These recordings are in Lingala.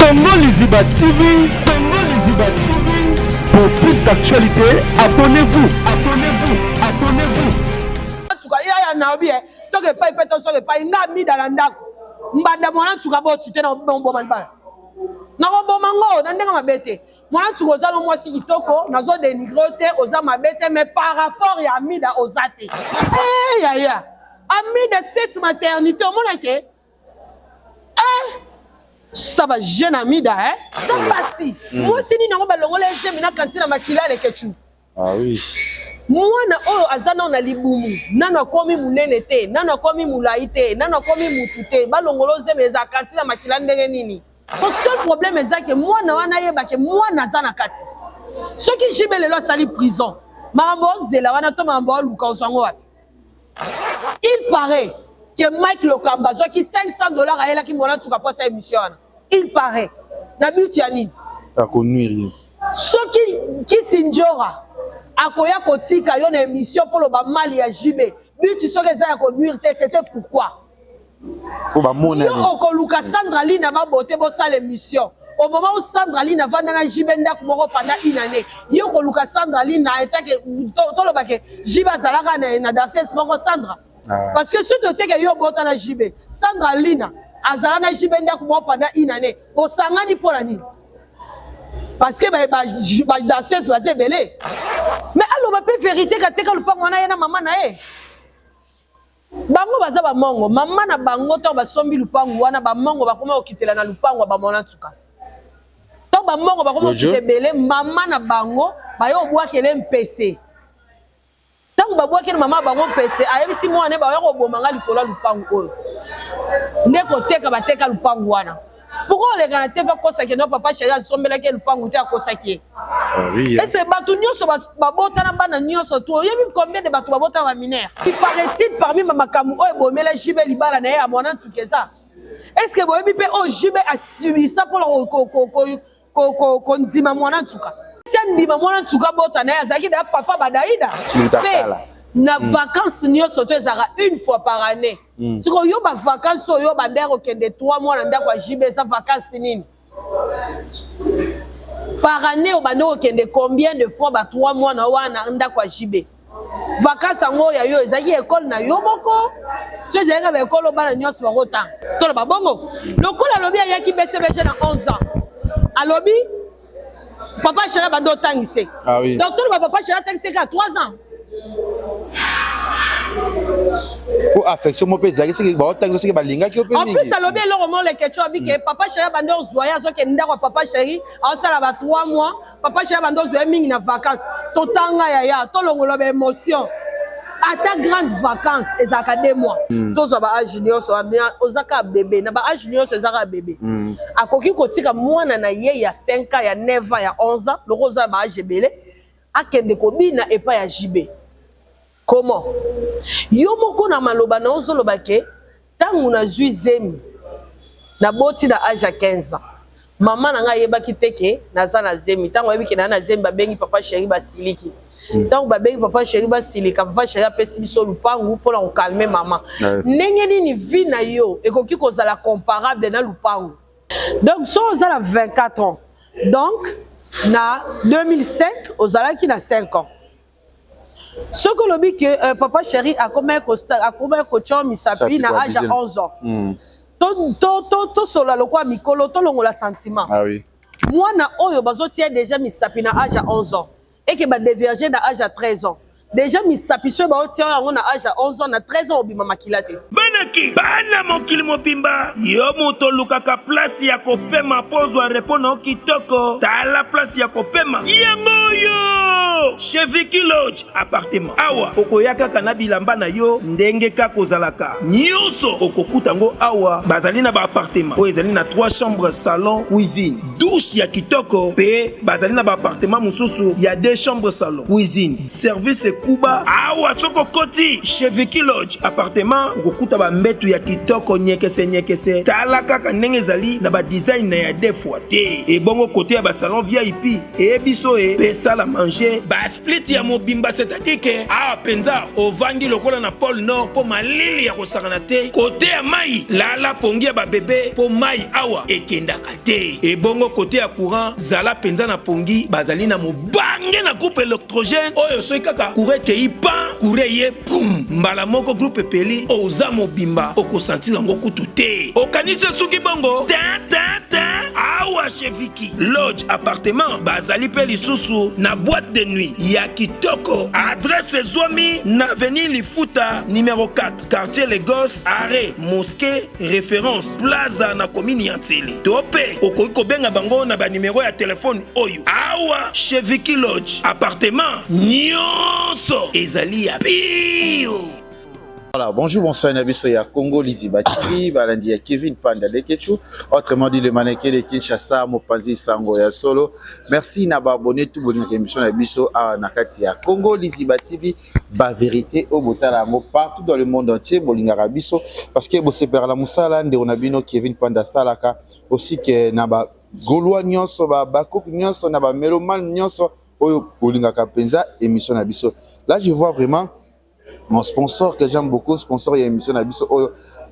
Congo Liziba TV, Congo Liziba TV. Pour plus d'actualité, abonnez-vous, abonnez-vous, abonnez-vous. En tout cas, il y a un naobi, donc il paye péton sur le paye, n'a mis dans l'anda. Mbanda mwana tu kabo tu te na bombo malba. Na bombo mango, na ndenga mabete. Mwana tu oza lo mwasi kitoko, na zo dénigrer oza mabete, mais par rapport ya mida ozate. Eh ya ya. Ami de cette maternité, au monde que ça va jeune amida, hein? Ça passe. Moi, si ni n'avons pas l'ongole, j'ai mis na cantine à makila les ketchup. Ah oui. Moi, na oh azana na libumu, nana komi munenete, nana komi mulaite, nana komi mutute. Ba l'ongolo j'ai mis à cantine à makila ndenge nini. Le seul problème est que moi na wana yeba que moi na zana kati. Ceux qui jibent les lois sali prison. Mambo zela wana to mambo luka osango wapi. Il paraît que Mike Lokamba, qui $500 à elle qui m'a tout pour sa émission. Il paraît. Nabi Tiani. T'as connu rien. Ceux qui s'injora, à Koya Kotika, yon émission pour le Mali à JB. But tu saurais ça à conduire, c'était pourquoi? Pour ba mon ami. Yo Luka Sandra Lee n'a pas boté pour ça l'émission. Au moment où Sandra Lee n'a pas dans la JB pendant une année, yo Luka Sandra Lee n'a été que tout le baquet. JB Zalaka n'a dansé ce moment Sandra. Parce que si tu sais que yo bota na JB, Sandra Lina, Azala na JB pendant une année, au sangani pour l'année. Parce que bah danser ça c'est belé. Mais alors ma peu vérité que t'es le pango na maman na e. Bango baza ba mongo, maman na bango to ba sombi lupango wana ba mongo ba koma okitela na lupango ba mona tuka. To ba mongo ba koma okitela belé, maman na bango ba yo bwa kele MPC. Tant que je suis maman, je suis allé si moi, je suis allé à l'Upango. Je suis allé à l'Upango. Pourquoi les gens ne font pas que nos papas chéris sont allés à l'Upango? Et c'est Batounio sur Babota, Bananio sur tout. Il y a même combien de bateaux Babota à mineur? Il paraît-il parmi ma Makamu, oh, mais la Jibé Libala à mon ça. Est-ce que vous avez Jibé a subi ça pour qu'on dise ma moine en tout cas? Tiens, maman tu as beau t'en as papa badaïda. Na vacances ni soto ezara une fois par année. Si ko yo ba vacances yo ba ndeko kende 3 mois na ndako jibe za vacances nini. Par année o ba ndeko kende combien de fois ba 3 mois na wana ndako jibe. Vacances ngo ya yo ezaki école na yo moko. Tu ezaka ba école ba na nyonso ba rota. To ba bongo. Lokola lobi ya ki BCBG na 11 ans. Alobi papa chéri bando tangise. Ah oui. Donc tout le papa chéri tangise à 3 ans. Faut affection mon père, c'est que ba tangise que ba linga ki opé. En plus ça lobi le roman le ketchup abi que papa chéri bando zoya so ke ndako papa chéri a sala ba 3 mois, papa chéri bando zoya mingi na vacances. To tanga ya to longolo ba émotion. À ta grande vacances ezaka 2 mois. Tous ba junior so bien ozaka bébé na ba junior so ezaka bébé. Akoki kotika mwana na ye ya 5 ans ya 9 ans ya 11 ans le rosa ba jebele akende kobina epa ya JB. Comment? Yo moko na maloba na ozoloba ke tangu na zemi na boti na âge à 15 ans. Maman na nga yeba kiteke na za na zemi tangu yebi ke na zemi ba bengi papa chéri basiliki. Donc babengi papa chéri basilika papa chéri apesi biso lupangu pour la calmer maman. Ndenge nini vie na yo ekoki kozala comparable na lupangu. Donc so ozala 24 ans. Donc na 2005 ozalaki na 5 ans. Ce que l'on dit que papa chéri a combien coach misapi na âge à 11 ans. To sola lokwa mikolo to longola sentiment. Ah oui. Moi na oyo bazotia déjà misapi na âge à 11 ans et que ba déverger na âge à 13 ans. Déjà misapi so ba otia yango na âge à 11 ans na 13 ans obima makilate. Banaki bana mokili mobimba yo moto lukaka place ya kopema pozwa répondre kitoko ta la place ya kopema yango yo chez Vicky Lodge appartement awa okoyaka kana bilamba na yo ndenge ka kozalaka nyonso okokutango awa bazali na ba appartement o ezali na 3 chambres salon cuisine douche ya kitoko pe bazali na ba appartement mususu ya 2 chambres salon cuisine service puba awa soko koti chez Vicky Lodge appartement okokuta ba mbetu ya kitoko nyekese tala kaka ndenge ezali na ba design na ya defwa te ebongo kote ya ba salon VIP ebiso pesa la manger ba split ya mobimba c'est-à-dire que penza ovandi lokola na pôle nord po malili ya kosakana te kote ya mai lala pongi ya ba bébé po mai awa ekendaka te ebongo kote ya courant zala penza na pongi bazali na mobange na groupe électrogène oyo soki kaka courant kei pan courant ye boum mbala moko groupe peli oza mobimba okosentir yango kutu te okanisa suki bongo awa chez Vicky Lodge appartement bazali pe lisusu na boîte de nuit ya kitoko adresse Zomi na avenue Lifuta numéro 4 quartier Lagos arrêt mosquée référence plaza na commune ya Ntseli tope okoki kobenga bango na ba numéro ya téléphone oyo awa chez Vicky Lodge appartement nyonso ezali ya bio. Voilà, bonjour, bonsoir, Nabiso ya Congo Liziba TV, Balandi ya Kevin Panda Lekechu, autrement dit le mannequin de Kinshasa, Mopanzi Sango ya Solo. Merci naba abonné tout bon émission Nabiso à Nakati ya Congo Liziba TV, ba vérité au botala mo partout dans le monde entier, Bolinga Rabiso, parce que bosse per la musala nde onabino Kevin Panda Salaka, aussi que naba Gaulois nyonso ba bakok nyonso naba meloman nyonso oyo Bolinga Kapenza émission Nabiso. Là, je vois vraiment mon sponsor que j'aime beaucoup, sponsor il y a émission Nabiso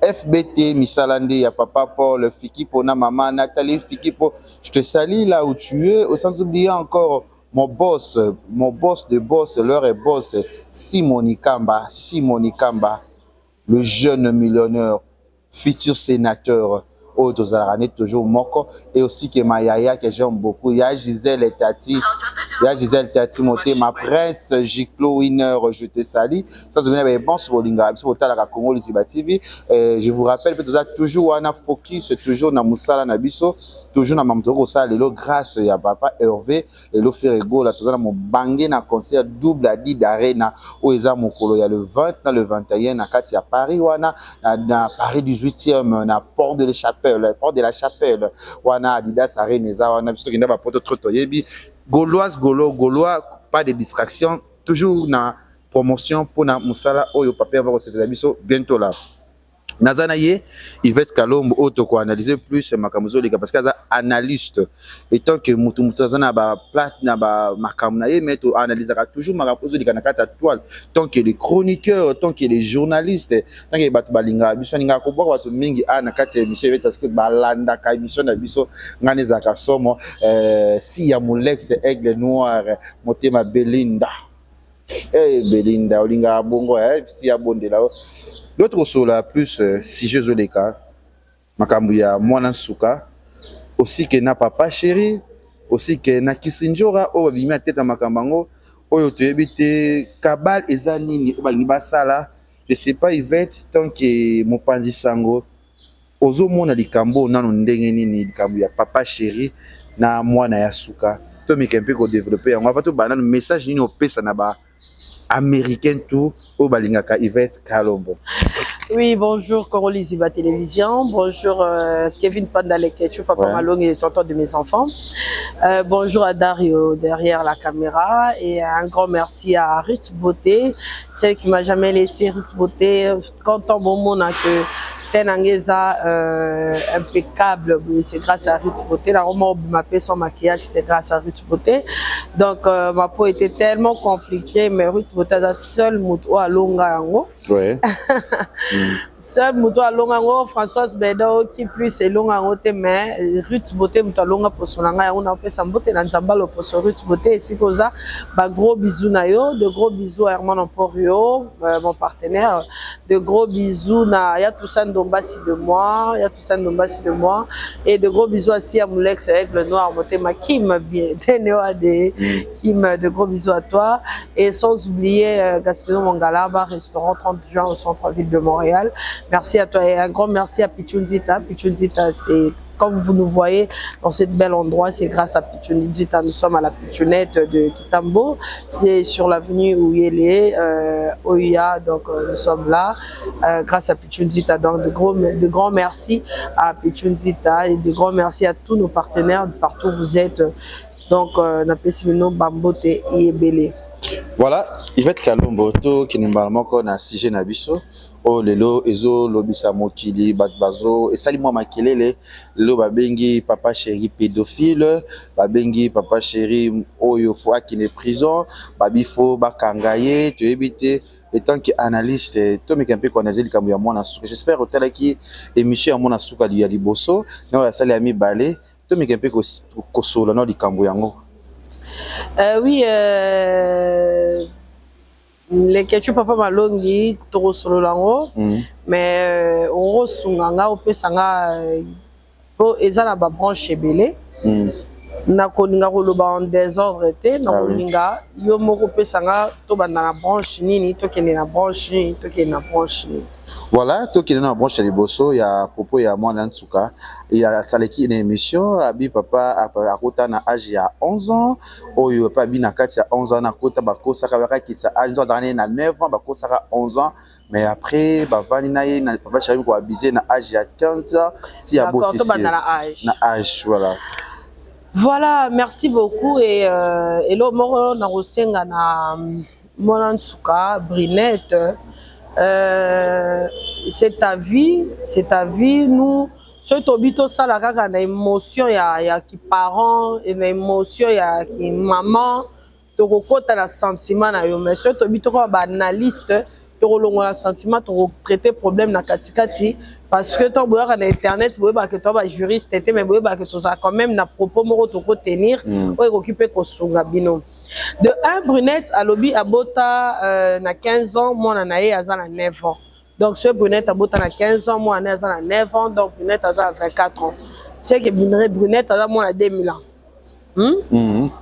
FBT Misalande, il y a Papa Paul, Fikipo, na maman Nathalie Fikipo. Je te salue là où tu es, sans oublier encore mon boss de boss, l'heure est boss, Simoni Kamba, le jeune millionnaire, futur sénateur. Toujours Moko et aussi que Mayaya que j'aime beaucoup. Il y a Gisèle Tati Moté, ma prince Giclo Winner, je te salue. Ça se vient bon sur Bolinga, sur la Congo Liziba TV. Je vous rappelle que toujours on a focus, toujours na Musala Nabiso, toujours na Mamtoro ça lelo grâce à papa Hervé et lo Ferrego là toujours mon bangé na concert double à 10 d'arena au eza mokolo il y a le 20 le 21 na kati à Paris wana na Paris 18e na Port de la Chapelle wana Adidas Arena eza wana biso kinda ba poto trop yebi Gaulois pas de distraction toujours na promotion pour na musala oyo papa va recevoir biso bientôt là. Nazanaye, Yvette Kalombo, auto ko analyser plus makamuzo les parce que ça analyste et tant que mutazana ba plate na ba makamnaye mais to analysera toujours makamuzo les kanakata toile tant que les chroniqueurs tant que les journalistes tant que batu balinga biso ninga ko bwa batu mingi ana kati émission parce que balanda ka émission na biso ngane za kasomo si ya Molex aigle noir motema Belinda Belinda olinga bongo si ya bonde là. L'autre sola plus si je les cas, Makambuya Mwana Souka, aussi que na papa chéri, aussi que na Kisinjora, o bimia tête à Makambango, o te ebite Kabal ezanini, o baliba sala, je sais pas Yvette, tant que Mopanzi Sango, ozo mona likambo nano ndenge nini likambuya papa chéri na Mwana ya Souka. To mekempe ko développer, on va to banana message nini opesa na ba américain tout au balingaka Yvette Kalombo. Oui, bonjour Congo Liziba Télévision, bonjour Kevin Panda Lekechu, papa Malong et tonton de mes enfants. Bonjour à Dario derrière la caméra et un grand merci à Ruth Beauté, celle qui m'a jamais laissé Ruth Beauté. Content bon monde que Tenangeza impeccable, c'est grâce à Ruth Beauté. La roman m'appelle son maquillage, c'est grâce à Ruth Beauté. Donc ma peau était tellement compliquée, mais Ruth Beauté a seul moto à Longango. Ouais. Seul moto à Longango, Françoise Bedo qui plus est Longango, mais Ruth Beauté moto à Longa pour son langa, on a fait sa beauté dans Zambalo pour son Ruth Beauté. Et c'est ça, bah gros bisous Nayo, de gros bisous à Herman Emporio, mon partenaire, de gros bisous na ya tout ça Ndombasi de moi, il y a tout ça Ndombasi de moi, et de gros bisous aussi à Moulex avec le noir, Motema Kim, bien, Kim, de gros bisous à toi, et sans oublier Gaston Mangalaba, restaurant 30 juin au centre-ville de Montréal. Merci à toi et un grand merci à Pichunzita. Pichunzita, c'est comme vous nous voyez dans ce bel endroit, c'est grâce à Pichunzita. Nous sommes à la Pichunette de Kitambo, c'est sur l'avenue où il est, Oya, donc nous sommes là, grâce à Pichunzita. Donc de grands merci à Pichunzita et de grands merci à tous nos partenaires partout où vous êtes. Donc Napessimino Bambote et Ebele. Voilà, Yvette Kalombo to qui n'est pas encore na sujet na biso. Oh lelo ezo lobisa mokili batbazo et sali moi makelele lelo babengi papa chéri pédophile, babengi papa chéri oyo fo akine prison, babifo bakangaye to éviter le temps que analyste to meka mpe qu'on a dit kambo ya mwana suka. J'espère hôtel qui émission ya mwana suka li ya liboso na ya sali ami balé to meka mpe ko solo na likambo yango. Oui, les questions papa malongi toro solo lango, mais on resunganga ope sanga po ezana ba branche belé. Na koninga koloba en désordre te na koninga yo moko pe sanga to banda na branche nini to kene na branche nini to kene na branche nini. Voilà, to kene na branche liboso ya popo ya mwana nsuka ya saleki une émission abi papa akota na âge ya 11 ans oyo pa bi na kati ya 11 ans na kota bakosa ka baka kitsa âge na 9 ans bakosa ka 11 ans mais après bavani na ye na papa chéri ko abiser na âge ya 15 ans ti ya botisi na âge voilà. Voilà, merci beaucoup et là moro na rosenga na mwana nsuka Brinette. C'est ta vie, nous ce tobito sala kaka na émotion ya ki parent et na émotion ya ki maman to kokota na sentiment na yo mais ce tobito ko ba analyste to kolongola sentiment to traiter problème na katikati parce que ton boya na internet boye ba que to ba juriste était mais boye ba que to ça quand même na propos moko to ko tenir o occuper ko sunga bino de un Brunette alobi abota na 15 ans moi na ye azana 9 ans. Donc, ce Brunette a à 15 ans, moi, on a 9 ans, donc Brunette a 24 ans. C'est que Brunette a moi 2000 ans.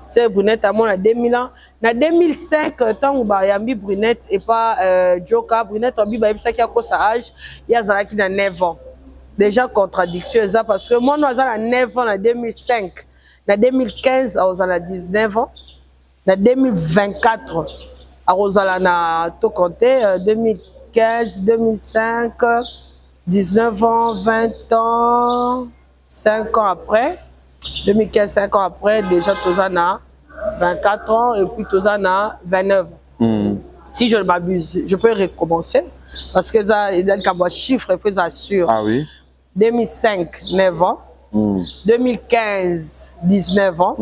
C'est Brunette a moi 2000 ans. En 2005, tant où Yambi Brunette et pas Joka, Brunette a dit ça qui a sa âge, il y a qui a 9 ans. Déjà contradiction, parce que moi, nous avons 9 ans en 2005. En 2015, on a 19 ans. En 2024, on a tout compté, 2015, 2005, 19 ans, 20 ans, 5 ans après, 2015, 5 ans après, déjà tous en a 24 ans et puis tous en a 29 ans. Si je ne m'abuse, je peux recommencer parce que ça, il y a un chiffre, il faut s'assurer. Ah oui. 2005, 9 ans. 2015, 19 ans.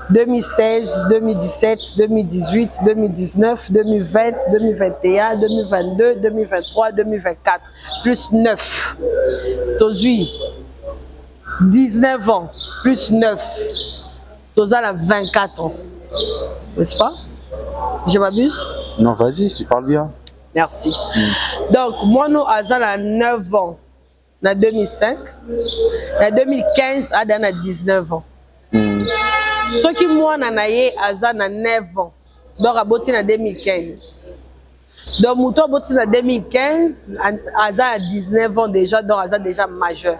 2016, 2017, 2018, 2019, 2020, 2021, 2022, 2023, 2024, plus 9. Tozui, 19 ans, plus 9. Toza a 24 ans. N'est-ce pas? Je m'abuse? Non, vas-y, tu parles bien. Merci. Donc, moi, nous avons 9 ans en 2005. En 2015, on a 19 ans. Ce qui moi nanaye aza na 9 ans donc aboti na 2015 donc muto aboti na 2015 aza à 19 ans déjà donc aza déjà majeur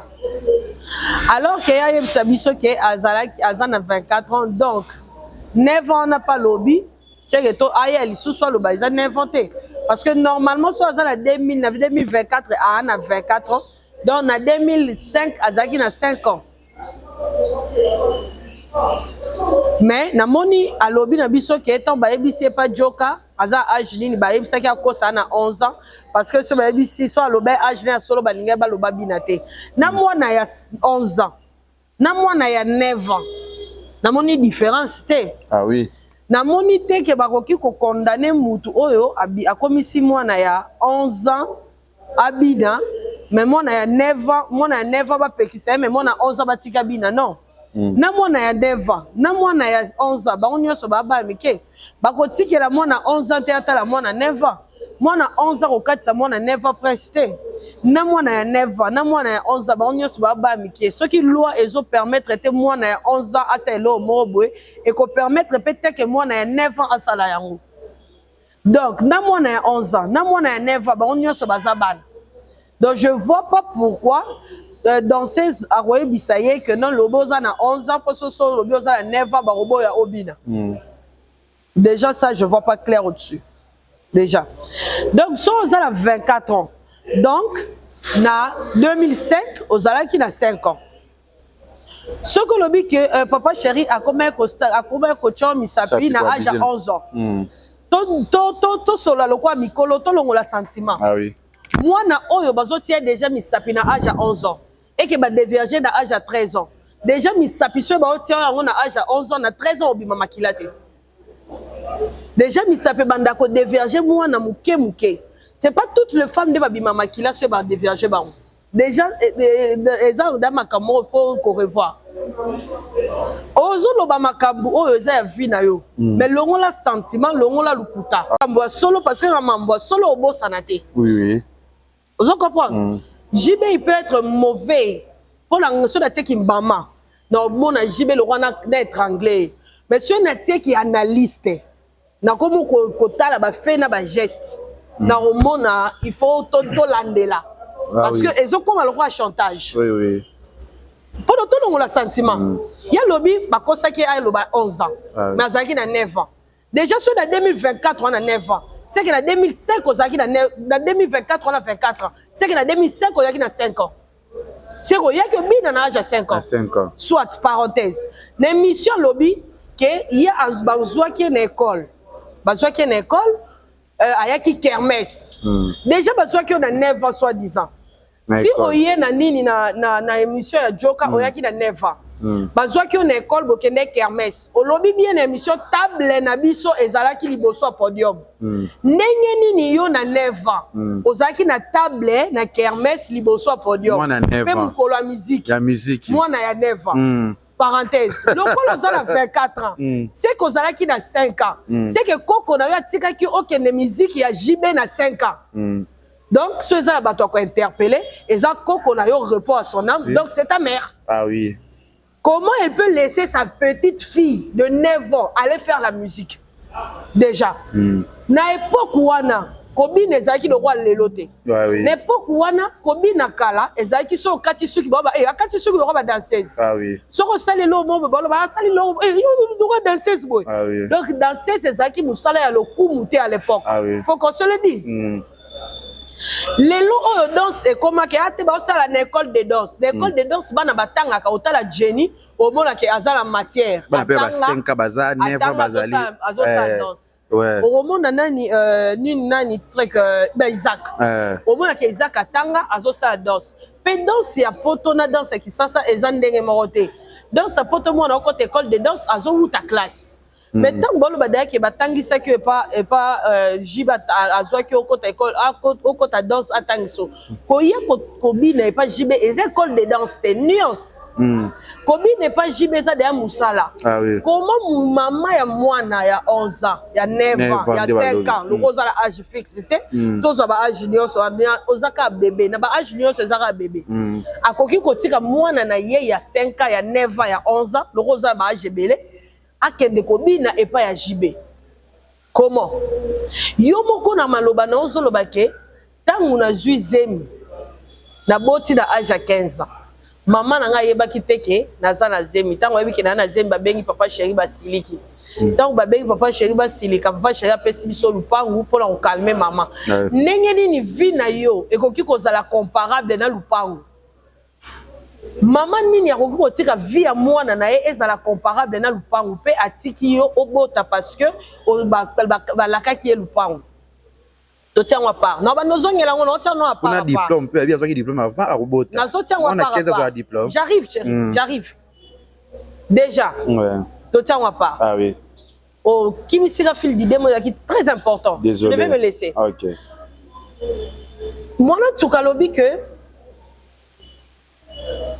alors que ya yebisa biso ke aza na 24 ans donc 9 ans n'a pas lobby c'est que to aya lisusu loba aza 9 ans parce que normalement so aza na 2024 a na 24 ans donc na 2005 azaki na 5 ans. Mais namoni alobi na biso ke etant ba yebisi pas Joka aza âge nini ba yebisa ki akosa na 11 ans parce que ce ba yebisi so aloba âge na solo ba linga ba loba binate na mwana ya 11 ans na mwana ya 9 ans namoni différence te. Ah oui. Namoni te ke bakoki ko condamner mutu oyo akomisi mwana ya 11 ans abina mais mwana ya 9 ans ba pekisa mais mwana 11 ans batika bina non. Na mwana ya 9 ans, na mwana ya 11 ans, ba onyoso ba ba mike. Ba kotikela mwana 11 ans te atala mwana 9 ans. Mwana 11 ans okatisa mwana 9 ans presque. Na mwana ya 9 ans, na mwana ya 11 ans, ba onyoso ba ba mike. Ce qui loi ezo permettre te mwana ya 11 ans aselo mobwe et ko permettre peut-être que mwana ya 9 ans asala yango. Donc na mwana ya 11 ans, na mwana ya 9 ans, ba onyoso ba zabana. Donc je vois pas pourquoi dans ces aroye bisaye que non loboza na 11 ans parce que so loboza na 9 ans ba robo ya obina. Déjà ça je vois pas clair au-dessus. Déjà. Donc so ozala 24 ans. Donc na 2005 ozala qui na 5 ans. Ce que le dit que papa chéri a combien coach misapi na âge à 11 ans. To solo lo kwa mikolo to longola sentiment. Ah oui. Moi na oyo bazotia déjà misapi na âge à 11 ans et que ba déverger na âge à 13 ans. Déjà misapi so ba otia yango na âge à 11 ans na 13 ans obima makila te. Déjà misapi banda ko déverger moi na muke. C'est pas toutes les femmes de babima makila so ba déverger ba. Déjà les gens dans makamo faut qu'on revoie. Ozolo ba makabu oyo za vie na yo. Mais longola sentiment, longola lukuta. Mambo solo parce que mambo solo obo sanate. Oui oui. Vous comprenez? JB il peut être mauvais pour la notion de qui mbama. Non, mon JB le roi d'être anglais. Mais si on a qui est analyste, na comme kota la ba fait na ba geste. Na au monde il faut tout landela. Parce que ils ont comme le roi chantage. Oui oui. Pendant tout le sentiment. Il y a lobby bakosa qui a 11 ans. Mais azaki na 9 ans. Déjà sur la 2024 on a 9 ans. C'est que la 2005 ozaki na 2024 on a 24 ans. C'est que la 2005 ozaki na 5 ans. C'est qu'il y a que bien dans l'âge à 5 ans. 5 ans. Soit parenthèse. L'émission lobby que il y a bazwa qui une école. Bazwa qui une école ayaki kermesse. Déjà bazwa qui on a 9 ans soit 10 ans. Si oye na nini na émission ya Joka oyaki na 9 ans. Bazwa ki on école bokende kermesse. Olobi bien émission table na biso ezalaki liboso podium. Ndenge nini yo na 9 ans. Ozaki na table na kermesse liboso podium. Moi na 9 ans. Mukolo musique. Ya musique. Moi na ya 9 ans. Parenthèse. Lokolo ozala 24 ans. C'est kozalaki na 5 ans. C'est que koko na yo atikaki okende musique ya JB na 5 ans. Donc, ceux qui ont interpellé, ils ont répond à son âme. Donc, c'est ta mère. Ah oui. Comment elle peut laisser sa petite fille de 9 ans aller faire la musique? Déjà. Na époque où on a, Kobi nezaki le roi lelote. L'époque où on a, Kobi nakala, ezaki so kati suki baba, akati suki le roi danseuse. Ah oui. Soko sali lo mo baba, sali lo, le roi danseuse boy. Ah oui. Donc, danseuse ezaki musala ya le coup mouté à l'époque. Ah oui. Faut qu'on se le dise. Les lots de danse et comment que ate ba osala na école de danse. L'école de danse bana batanga ka otala Jenny au mona ke azala matière. Bana pe ba 5 baza 9 bazali. Ouais. Au mona nani nani truc Isaac. Au mona ke Isaac atanga azosala danse. Pe danse ya poto na danse ki sasa ezandenge morote. Danse poto mona ko école de danse azo ta classe. Mais tant que badaya ke batangisa ke pas jiba azwa ke okota école okota danse atangiso koya kobi na pas jibe ez école de danse te nuance kobi ne pas jibe za de musala. Ah oui. Comment maman ya mwana ya 11 ans ya 9 ans ya 5 ans le koza la âge fixe te toza ba âge nyonso ozaka bébé na ba âge nyonso ezaka bébé akoki kotika mwana na ye ya 5 ans ya 9 ans ya 11 ans le koza ba âge belé akende kobina epa ya JB. Comment? Yo moko na maloba na ozoloba ke tangu na zui zemi na boti na âge à 15 ans. Maman na nga yebaki teke naza na zemi tangu yebi ke na zemi babengi papa chéri basiliki. Tangu babengi papa chéri basilika papa chéri apesi biso lupangu mpona kokalme maman. Ndenge nini vie na yo ekoki kozala comparable na lupangu. Maman nini ya koki kotika vie ya mwana na ye ezala comparable na lupangu pe atiki yo obota parce que balakaki ye lupangu. Totiango part. Na banozongela ngo notiango à part. On a diplôme pe bien zaki diplôme avant à robota. Na sotiango on a 15 ans à diplôme. J'arrive chérie, j'arrive. Déjà. Ouais. Totiango part. Ah oui. Oh, Kimi Sira fil du démo qui très important. Désolé. Je vais me laisser. OK. Moi na tukalobi que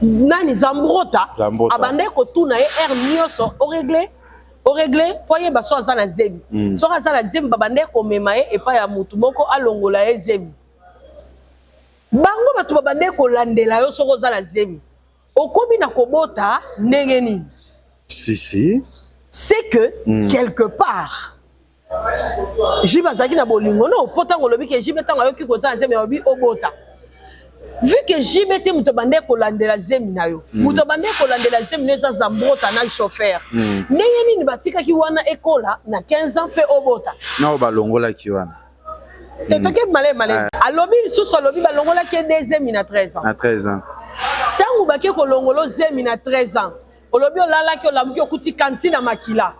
nani zambrota abande ko tuna e nyoso o régler poye baso azana zemi so azana zemi babande ko mema e pa ya mutu moko alongola e zemi bango batu babande ko landela yo soko azana zemi okomi na kobota ndenge nini si c'est que quelque part jibazaki na bolingo no potango lobi ke jibetango yoki ko azana zemi obi obota. Vu que JBT mutobande kolandela zemi na yo mutobande kolandela zemi neza zambrota na chauffeur ndenge nini batika ki wana ekola na 15 ans pe obota na balongola ki wana te toke malé alobi suso alobi balongola ki deuxième na 13 ans na 13 ans tangu tangu baki kolongolo zemi na 13 ans olobi olala ki olamuki okuti cantine à makila.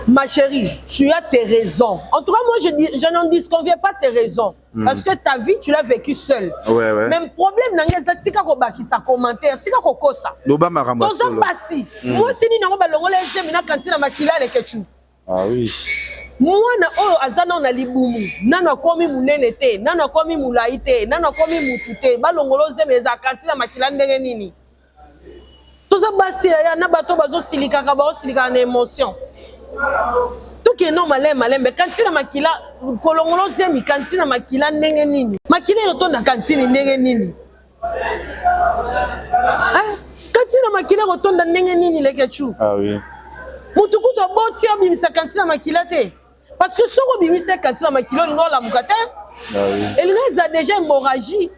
Ma chérie, tu as tes raisons. En tout cas, moi, je n'en disconviens pas tes raisons. Parce que ta vie, tu l'as vécue seule. Ouais, ouais. Même problème, c'est que tu as commentaire, tu as kokosa. L'Obama ramasse. Moi, si ni n'as pas l'ongole, c'est maintenant quand tu as makila les ketchup. Ah oui. Moi, azana na libumu, nana komi munenete, nana komi mulaite, nana komi mutute, balongolo zeme za kantina makila ndenge nini. Tout ça basi ya na bato bazo silika ka bazo silika na émotion. Tout qui est normal mais kantina makila kolongolo zemi kantina makila ndenge nini. Makila yoto na kantina ndenge nini. Kantina makila yoto na ndenge nini lekechu. Ah oui. Mutukuto boti abimisa kantina makila te. Parce que si on bimisa kantina makila ngo la mukate. Ah oui. Elle a déjà hémorragie.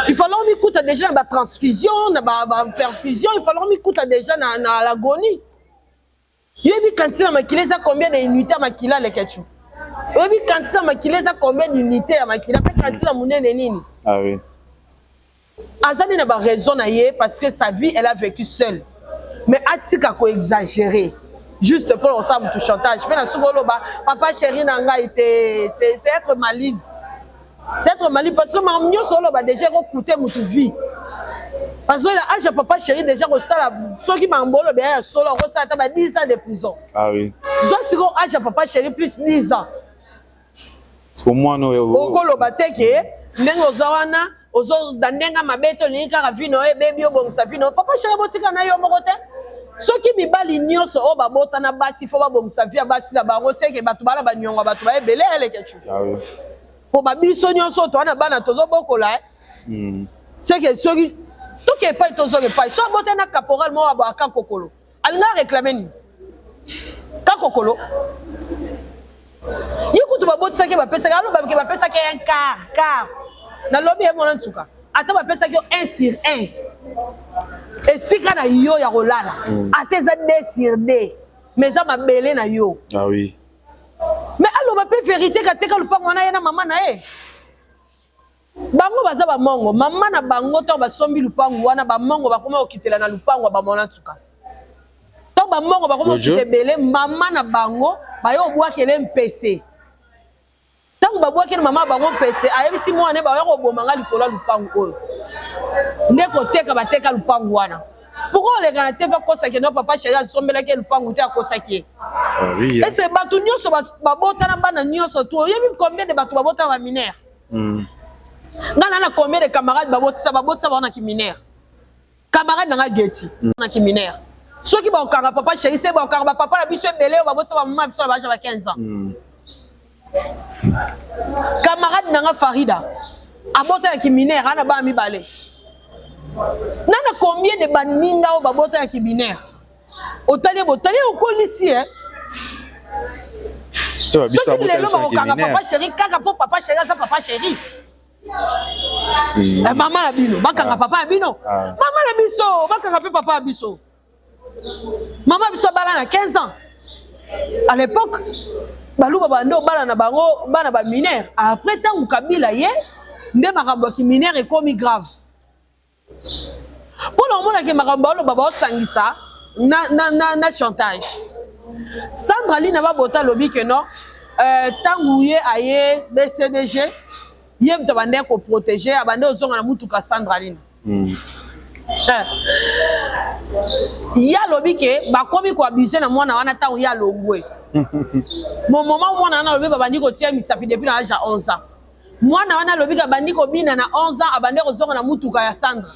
Il fallait m'écouter déjà la transfusion, la perfusion, il fallait m'écouter déjà dans l'agonie. Il y a eu quand makila ça combien d'unités à makila les ketchup. Il y a eu quand makila ça combien d'unités à makila mais quand la monnaie n'est nini. Ah oui. Azani n'a pas raison parce que sa vie elle a vécu seule. Mais atika ko exagéré. Juste pour ensemble tout chantage. Mais dans ce moment papa chéri nanga était c'est être maligne. C'est être maligne parce que mamio solo ba déjà coûté mon vie. Parce que là âge papa chéri déjà au sala ceux qui m'embolo bien solo au sala ta 10 ans de prison. Ah oui. Donc si on âge papa chéri plus 10 ans. Au moins no au kolo bateke ndengo zawana ozo dandenga mabeto ni kaka vino e baby obongisa vino papa chéri botika na yo mokote. Ceux qui mibali nyonso o babota na basi fo babongisa via basi na bango seke bato bala banyonga bato ba ebele ele kechu. Ah oui. Pour babiso nyonso to na bana tozo bokola c'est que ceux tout qui est pas tozo pas so bote na caporal mo aba ka kokolo alina réclamer ni ka kokolo yikutu babotisa ke bapesa ka lo babike bapesa ke un quart na lobi e mona ntuka ata bapesa ke 1 sur 1 et si kana yo ya kolala ateza 2 sur 2 mais ça mabele na yo. Ah oui. Mais alors ma vérité ka teka lupango na yena mama na e bango baza ba mongo mama na bango to ba sombi lupango wana ba mongo ba koma okitela na lupango ba mona tsuka to ba mongo ba koma okitebele mama na bango ba yo bwa kele mpese tango ba bwa kele mama bango mpese ayebi si mwana ba yo ko bomanga likola lupango oyo ndeko teka ba teka lupango wana. Pourquoi les gars te fait que non papa chéri sombela ke lupango te akosaki. Ah oui. Et c'est batu nyonso ba bota na bana nyonso to yebi combien de batu ba bota ba mineur. Ngana na combien de camarades ba bota ba ki mineur. Camarade na geti na ki mineur. Ceux qui ba okanga papa chéri c'est ba okanga papa la biso belé ba bota ba maman biso ba 15 ans. Camarade na Farida abota ki mineur ana ba mi balé. Nana combien de baninga au babota ya kibinaire otali botali okolisi tu vas bisa botali papa chéri kaka po papa chéri ça papa chéri maman la bino bakanga papa bino maman la biso bakanga pe papa biso maman biso bala na 15 ans à l'époque baluba bando bala na bango bana ba mineur après tant Kabila ye nde makambo ki mineur est comme grave. Pour le moment, que Marambolo Baba Sangisa na chantage. Sandra Lee n'a pas boté lobby que non. Tangouye aye BCDG, yem te bande ko protéger, abande ozonga na mutuka Sandra Lee. Ya lobby que ba komi ko abuser na mwana wana tangu ya longwe. Mon moment mwana na lobby babandi ko tia misapi depuis na âge 11 ans. Mwana wana lobby ka bandi ko bina na 11 ans abande ozonga na mutuka ya Sandra.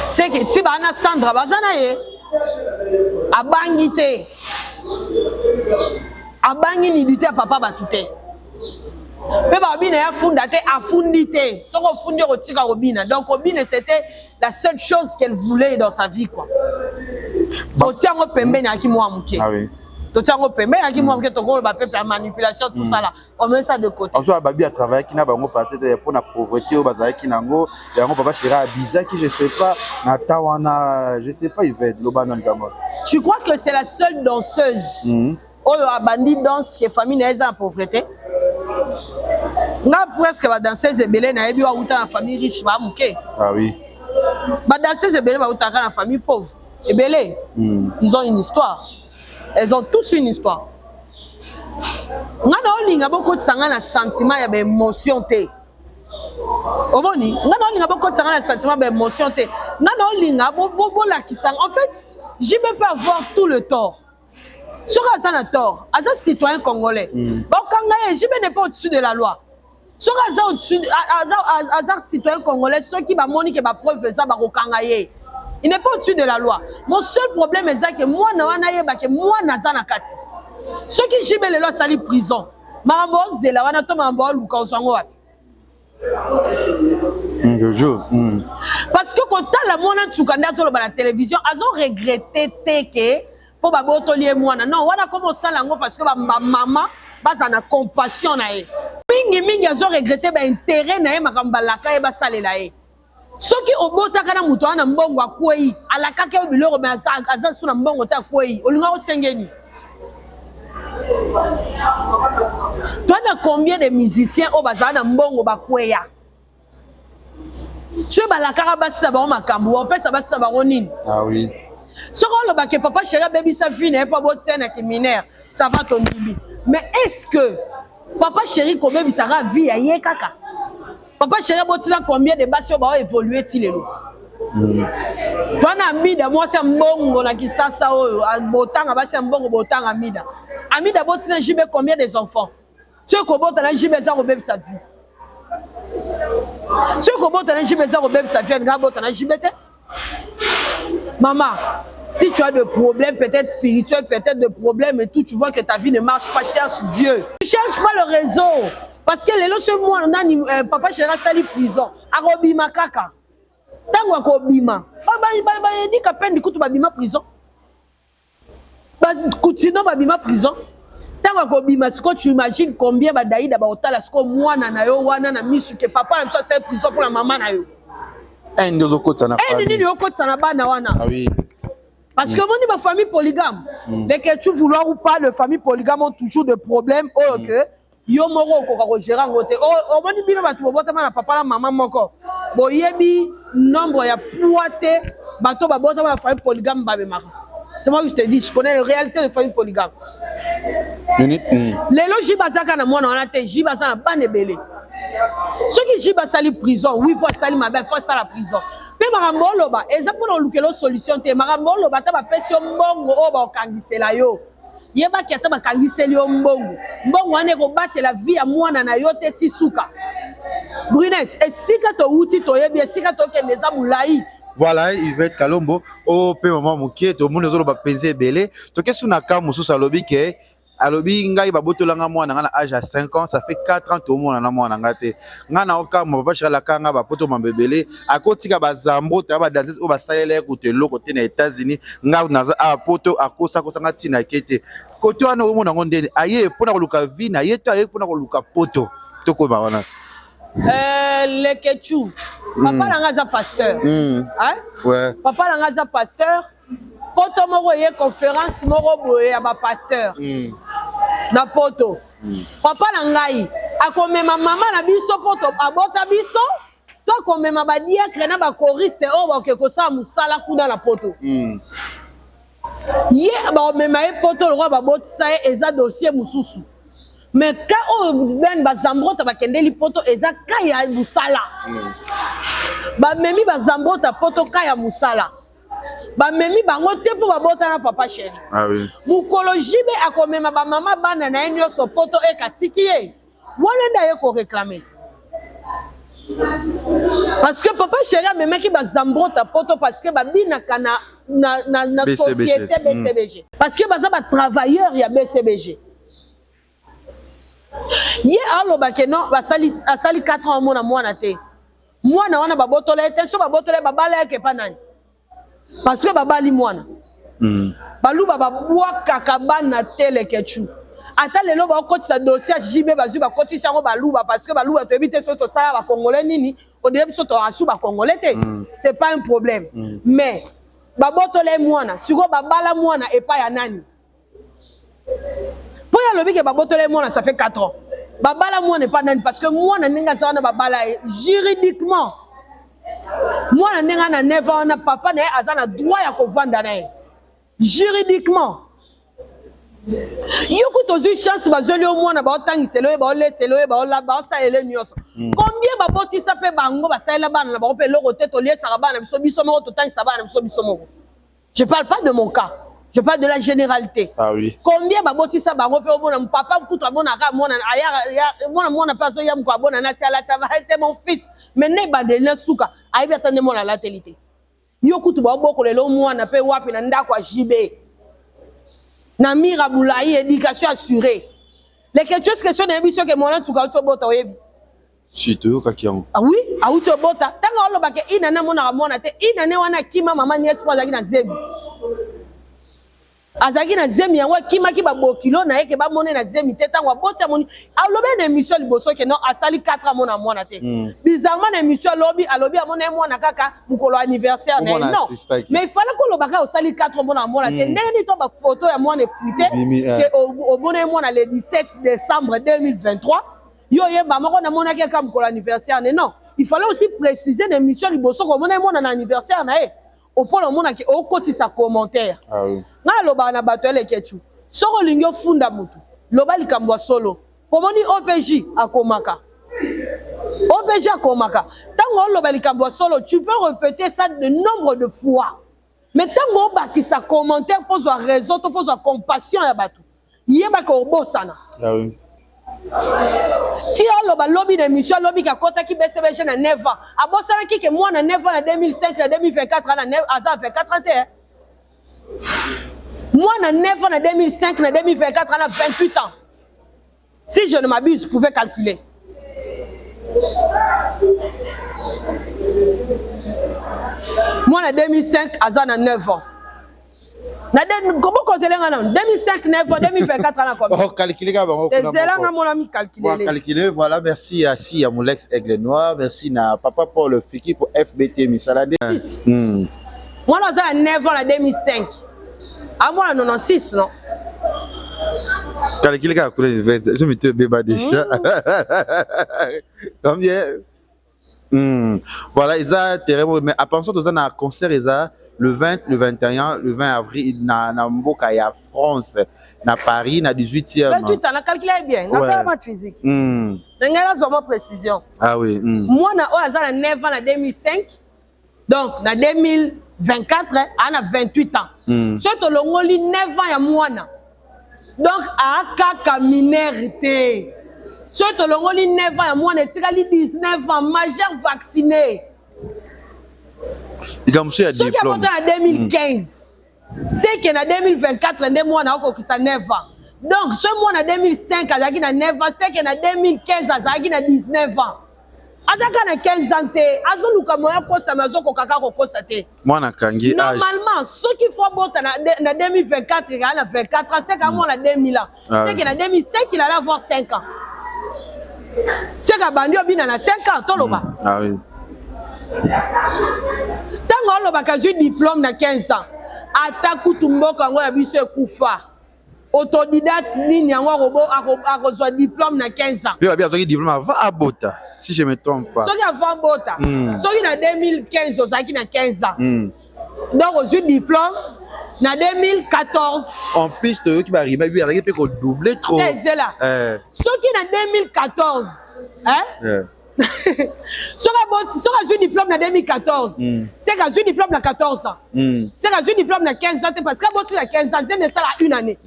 C'est que tu vas na Sandra bazana ye abangite abangi ni dite papa batute pe ba bina ya funda te afundite soko fundi rotika robina donc robina c'était la seule chose qu'elle voulait dans sa vie quoi otiango pembeni akimwa muke. Ah oui. Totiango pembeni akimwa muke toko ba pepe manipulation tout ça là on met ça de côté. En soit babi à travailler qui na bango peut-être pour la pauvreté au bazar qui nango yango papa chéra bizarre qui je sais pas na tawana je sais pas il va loba non gamo. Tu crois que c'est la seule danseuse oyo abandi danse que famille n'est en pauvreté? nga presque ba danseuse ebele na yebi wa uta na famille riche ba muke. Ah oui. Ba danseuse ebele ba uta na famille pauvre. Ebele. Ils ont une histoire. Elles ont tous une histoire. Nga na olinga boko tsanga na sentiment ya ba émotion te. Omoni, nga na olinga boko tsanga na sentiment ba émotion te. Nga na olinga bo la kisanga. En fait, je peux pas avoir tout le tort. Sur un tort, as un citoyen congolais. Bon, quand je n'est pas au-dessus de la loi. Sur un citoyen congolais, ceux qui va moniquer ma preuve ça va rekangaye. Il n'est pas au-dessus de la loi. Mon seul problème est que moi na kati. Ceux qui jibent les lois sali prison. Marambos de la wana to marambos ou kansango. Parce que quand la mona tukanda sur la télévision, ils ont regretté que pour baboto lié mwana. Non, wana comme ça lango parce que ma maman basa na compassion na e. Mingi ils ont regretté ba intérêt na e makamba laka e basalela e. Soki obota kana muto ana mbongo akwei, alaka ke biloko ba aza suna mbongo ta kwei. Olinga osengeni. Toi, combien de musiciens au bazar na mbongo bakweya? Tu vas la carabassa ba makambu, on peut ça ba nini? Ah oui. Ce qu'on le baké papa chéri baby sa fille n'est pas botte na criminaire, ça va ton bibi. Mais est-ce que papa chéri combien bi sera vie ya ye kaka? Papa chéri botte là combien de basso ba évoluer ti lelo? Toi na mida moi c'est mbongo na kisasa oyo botanga ba c'est mbongo botanga mida. Amida botte na jibe combien des enfants? Ce ko botte na jibe za ko baby sa vie. Ce que bon t'as jamais besoin ça vient de bon t'as jamais. Maman, si tu as des problèmes peut-être spirituels, peut-être des problèmes et tout, tu vois que ta vie ne marche pas, cherche Dieu. Tu cherches pas le réseau parce que les lois moi on a papa chéra sali prison. Arobima kaka. Tango ko bima. Ba dit qu'à peine du coup tu vas bima prison. Ba continue ba bima prison. Tant que tu imagines combien badaïda ba otala sko mwana na yo wana na misu que papa na so c'est prison pour la maman na yo. Un de okota na famille. Un de okota na bana wana. Ah oui. Parce que mon famille polygame. Dès que tu vouloir ou pas les familles polygames ont toujours des problèmes oh que yo moko ko gérer ngote. Oh moni bino batu bota na papa la maman moko. Boyebi nombre ya poité bato ba bota na famille polygame ba bemaka. C'est moi que je te dis, je connais la réalité de famille polygame. Les logiques basaka na moi na te jibasa na bane belé. Ceux qui jibasa li prison, oui pour sali ma belle, faut ça la prison. Mais marambo loba, eza pour lukelo solution te marambo loba ta ba pesi mbongo o ba kangisela yo. Yeba ki ata ba kangiseli yo mbongo. Mbongo ane ko battre la vie ya mwana na yo te tisuka. Brunette, et si ka to uti to yebi, si ka to kendeza mulai. Voilà, Yvette Kalombo, au pe maman mukie, to monde zolo ba peser belé. To kesu na ka musu salobi ke alobi ngai ba botolanga mwana ngana âge à 5 ans, ça fait 4 ans to mwana na mwana ngate. Ngana oka mo papa chala kanga ba poto mambebele, akotika ba zambo ta ba danser o ba sayele ko te loko te na États-Unis, nga naza a poto akosa kosanga tina kete. Koto ana o mona ngondene, aye pona ko luka vie na yeto aye pona ko luka poto. To ko ba wana. Le Ketchou. Papa Langaza pasteur. Hein? Ouais. Papa Langaza pasteur. Poto moko ye conférence moko boye ya ba pasteur. Na poto. Papa Langai akomema mama na biso poto abota biso. To akomema ba diacre na ba choriste o ba ke ko sa musala kuna na poto. Ye ba mema e poto le roi ba botsa eza dossier mususu. Mais quand on ben bazambrota bakendeli poto eza kaya musala. Ba memi bazambrota poto kaya musala. Ba memi bango te po babota na papa chéri. Ah oui. Mukoloji be akomema ba mama bana na enyo so poto e katiki ye. Wala ndaye ko réclamer. Parce que papa chéri a memaki bazambrota poto parce que babina kana na société BCBG. Parce que baza ba travailleur ya BCBG. Ye aloba ke non asali 4 ans mona mwana te. Mwana wana babotole te so babotole babala ke panani. Parce que babali mwana. Balu baba bwa kakabana tele Ketchou. Ata lelo ba okotisa dossier JB bazu ba kotisa ngo baluba parce que baluba to ebite soto sala ba congolais nini au début soto asu ba congolais te. C'est pas un problème. Mais babotole mwana, siko babala mwana et pas ya nani. Pour y aller que babotole mwana ça fait 4 ans. babala moi n'est pas nani parce que moi na ninga ça na babala juridiquement moi na ninga na 9 ans na papa na azana droit ya kovanda na juridiquement yoko tozu chance bazoli au moins na ba otangiselo ba oleselo ba ola ba osaele nyoso combien ba botisa pe bango ba saela bana ba pe loko te to liesa bana biso biso mo to tangisa bana biso biso mo. Je parle pas de mon cas. Je parle de la généralité. Ah oui. Combien baboti ça bango pe obona papa kutu abona ka mona aya mona paso ya mko abona na sala ça va c'est mon fils. Mais ne badena suka aibi atande mona la télé. Yo kutu ba boko lelo mwana pe wapi na ndako a jibe. Na mira boulaye éducation assurée. Les questions de émission que mona tuka to bota oyebi. Si tu kakiango. Ah oui, ah oui to bota. Tanga olo ba ke ina na mona te ina ne wana kima mama ni espoir zaki na zebi. Azaki na zemi yango kimaki ba bokilo na yeke ba mone na zemi te tango bota moni alobe na émission liboso ke non asali 4 ans mona mona te bizarrement na émission lobi alobi amona mona kaka mukolo anniversaire na non mais il fallait ko lobaka osali 4 ans mona mona te ndeni to ba photo ya mona fuité ke obona mona le 17 décembre 2023 yo yeba moko na mona ke ka mukolo anniversaire non il fallait aussi préciser na émission liboso ko mona mona na anniversaire na au point le monde qui au côté sa commentaire. Ah oui. Na loba na bato ele kechu. Soko lingyo funda mutu. Loba likambwa solo. Pomoni OPJ akomaka. OPJ akomaka. Tango loba likambwa solo, tu peux répéter ça de nombre de fois. Mais tango baki sa commentaire pose à raison, pose à compassion ya bato. Yeba ko bosana. Ah oui. Si on a lobby d'émission, lobby qui a compté qui baisse à 9 ans. À bon ça qui que moi en 9 ans en 2005, en 2024, en 24 ans. Moi en 9 ans en 2005, en 2024, en 28 ans. Si je ne m'abuse, vous pouvez calculer. Moi en 2005, en 9 ans. Comment compter les gens 2005, 9 ans, 2024 ans combien? Oh, calculer quand même. Calculer, voilà, merci à Si, à mon ex Aigle Noir, merci à Papa Paul Fiki pour FBT Misalade. Moi, dans 9 ans, en 2005. À moi, en 96, non? Calculer quand même, je me suis bébé déjà. Combien? Voilà, ils ont terrible, mais à penser que un concert, ils ont le 20, le 21, le 20 avril, na Mboka ya France, na Paris, na 18e. 28 ans, on a calculé bien. On a fait un match physique. On a vraiment précision. Ah oui. Moi, on a 9 ans en 2005. Donc, en 2024, on a 28 ans. Surtout, on a 9 ans à moi. Donc, à Kaka minorité. Surtout, on a 9 ans à moi. On a 19 ans, majeur vacciné. Il y a un diplôme. Ceux qui ont voté en 2015, c'est qu'en 2024, on a encore 9 ans. Donc, ce mois en 2005, on a 9 ans, c'est qu'en 2015, on a 19 ans. On a 15 ans, normalement, ceux qui font voter en 2024, il y a 24 ans, c'est qu'en 2000 ans. C'est qu'en 2005, il allait avoir 5 ans. C'est qu'en 5 ans, tout le monde. Ah oui. Tant qu'on a eu diplôme dans 15 ans, Ataku Tumboka a vu ce Koufa. Autodidacte, Nini, a reçu diplôme dans 15 ans. Il y a un diplôme avant Abota, si je ne me trompe pas. Ceux qui avant Abota, ceux qui en 2015, ils ont 15 ans. Donc, reçu diplôme en 2014. En plus, ceux qui arrivent, il y a qui peut doubler trop. C'est là. Ceux qui en 2014, hein? Si on a eu diplôme en 2014, c'est qu'on a eu diplôme en 14 ans. C'est qu'on a eu diplôme en 15 ans, parce qu'on a 15 ans, c'est ça une année.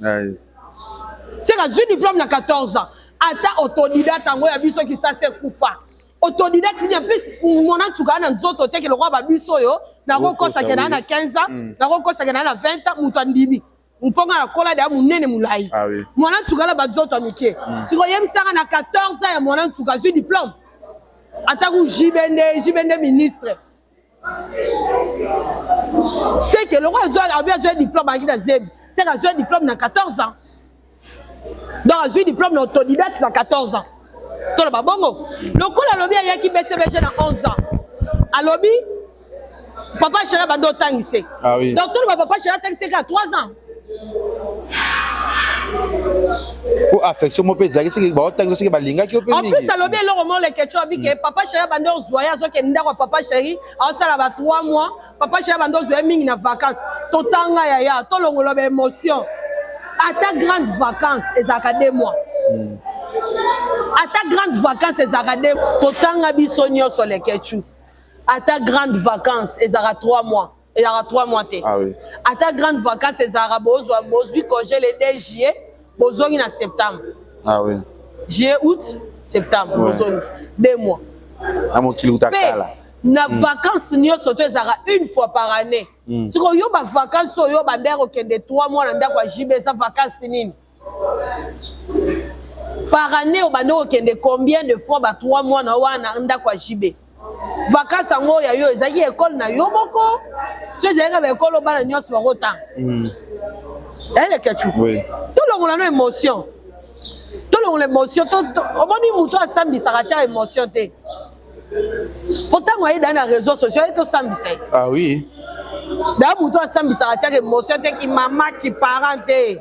C'est qu'on a eu diplôme en 14 ans. Attends, autodidacte, il y a des gens qui savent Koufa. Autodidacte, il y a plus, on a tout cas dans d'autres hôtels que le roi Babiso, n'a pas ça qu'il a 15 ans, n'a pas ça qu'il a 20 ans, Moutandibi. On peut la cola de Mounene Moulaï. Moi, en tout cas, là, d'autres amitiés. Si vous voyez ça, on a 14 ans, moi, en tout cas, j'ai eu diplôme. Ataku Jibende ministre. C'est que le roi a eu un diplôme à Zeb. C'est qu'il a eu un diplôme dans 14 ans. Donc, il a eu un diplôme d'autodidacte dans 14 ans. Tout le monde. Le coup, il a eu un qui baisse dans 11 ans. À lobby, papa Chéra va d'autant ici. Ah oui. Donc, tout le papa Chéra a 3 ans. faut affection mon père c'est que ba otanga c'est que ba linga ki en plus ça lobby le roman les questions avec papa chéri bande ozoya zo ke ndako papa chéri a sala ba 3 mois papa chéri bande ozoya mingi na vacances totanga ya to longolo ba émotion à ta grande vacances ezaka 2 mois à ta grande vacances ezaka 2 totanga biso nyonso les questions à ta grande vacances ezaka 3 mois. Il y aura 3 mois. Ah oui. À ta grande vacances, c'est Arabos, Bosui, congé le 2 juillet, Bosoni en septembre. Ah oui. Juillet, août, septembre, Bosoni. 2 mois. À mon kilo takala. Na vacances, nous sommes une fois par année. Si vous avez des vacances, vous avez des 3 mois, vous avez des vacances. Par année, vous avez combien de fois 3 mois, vous avez des vacances en ya yo ezaki école na yo moko to ezaki ba école bana nyonso ba kotanga elle kechu oui tout le monde a une émotion tout le monde émotion to omoni muto asambi sakatia émotion te pourtant moi dans les réseaux sociaux to sambi ça ah oui da muto asambi sakatia émotion te ki maman ki parent te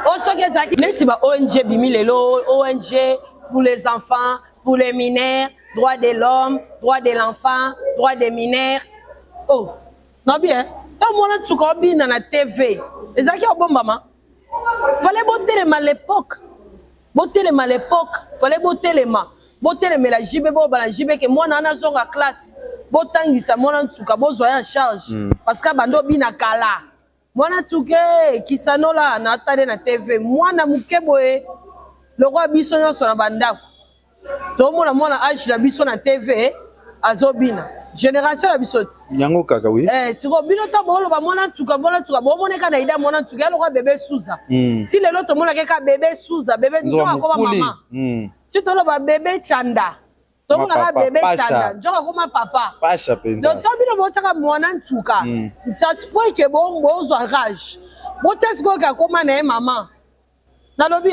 o soki ezaki neti ba ONG bimi lelo ONG pour les enfants pour les mineurs, droits de l'homme, droits de l'enfant, droits des mineurs. Oh, non bien. Tant que tu as bien dans la TV, les gens qui ont bon maman. Fallait botter les mains à l'époque. Botter les mains à l'époque. Fallait botter les mains. Botter les mains la JB, la JB que moi nana zone à classe. Botangi ça moi en tout cas besoin en charge. Parce que bando bina kala. Moi en tout cas qui sanola na tade na TV. Moi na mukeboe. Le roi bisonyo sur la banda. Tout le monde a âge la biso na TV azobina génération la bisoti nyango kaka oui tu go bino ta bolo ba mona tuka bo moneka na ida mona tuka le roi bébé Souza si le loto mona ka bébé Souza bébé nzoka ko maman tu to lo ba bébé Chanda to mona ka bébé Chanda nzoka ko ma papa pasha penza donc to bino botaka mona tuka ça se peut que bon bozo rage botas go ka ko na maman na lobi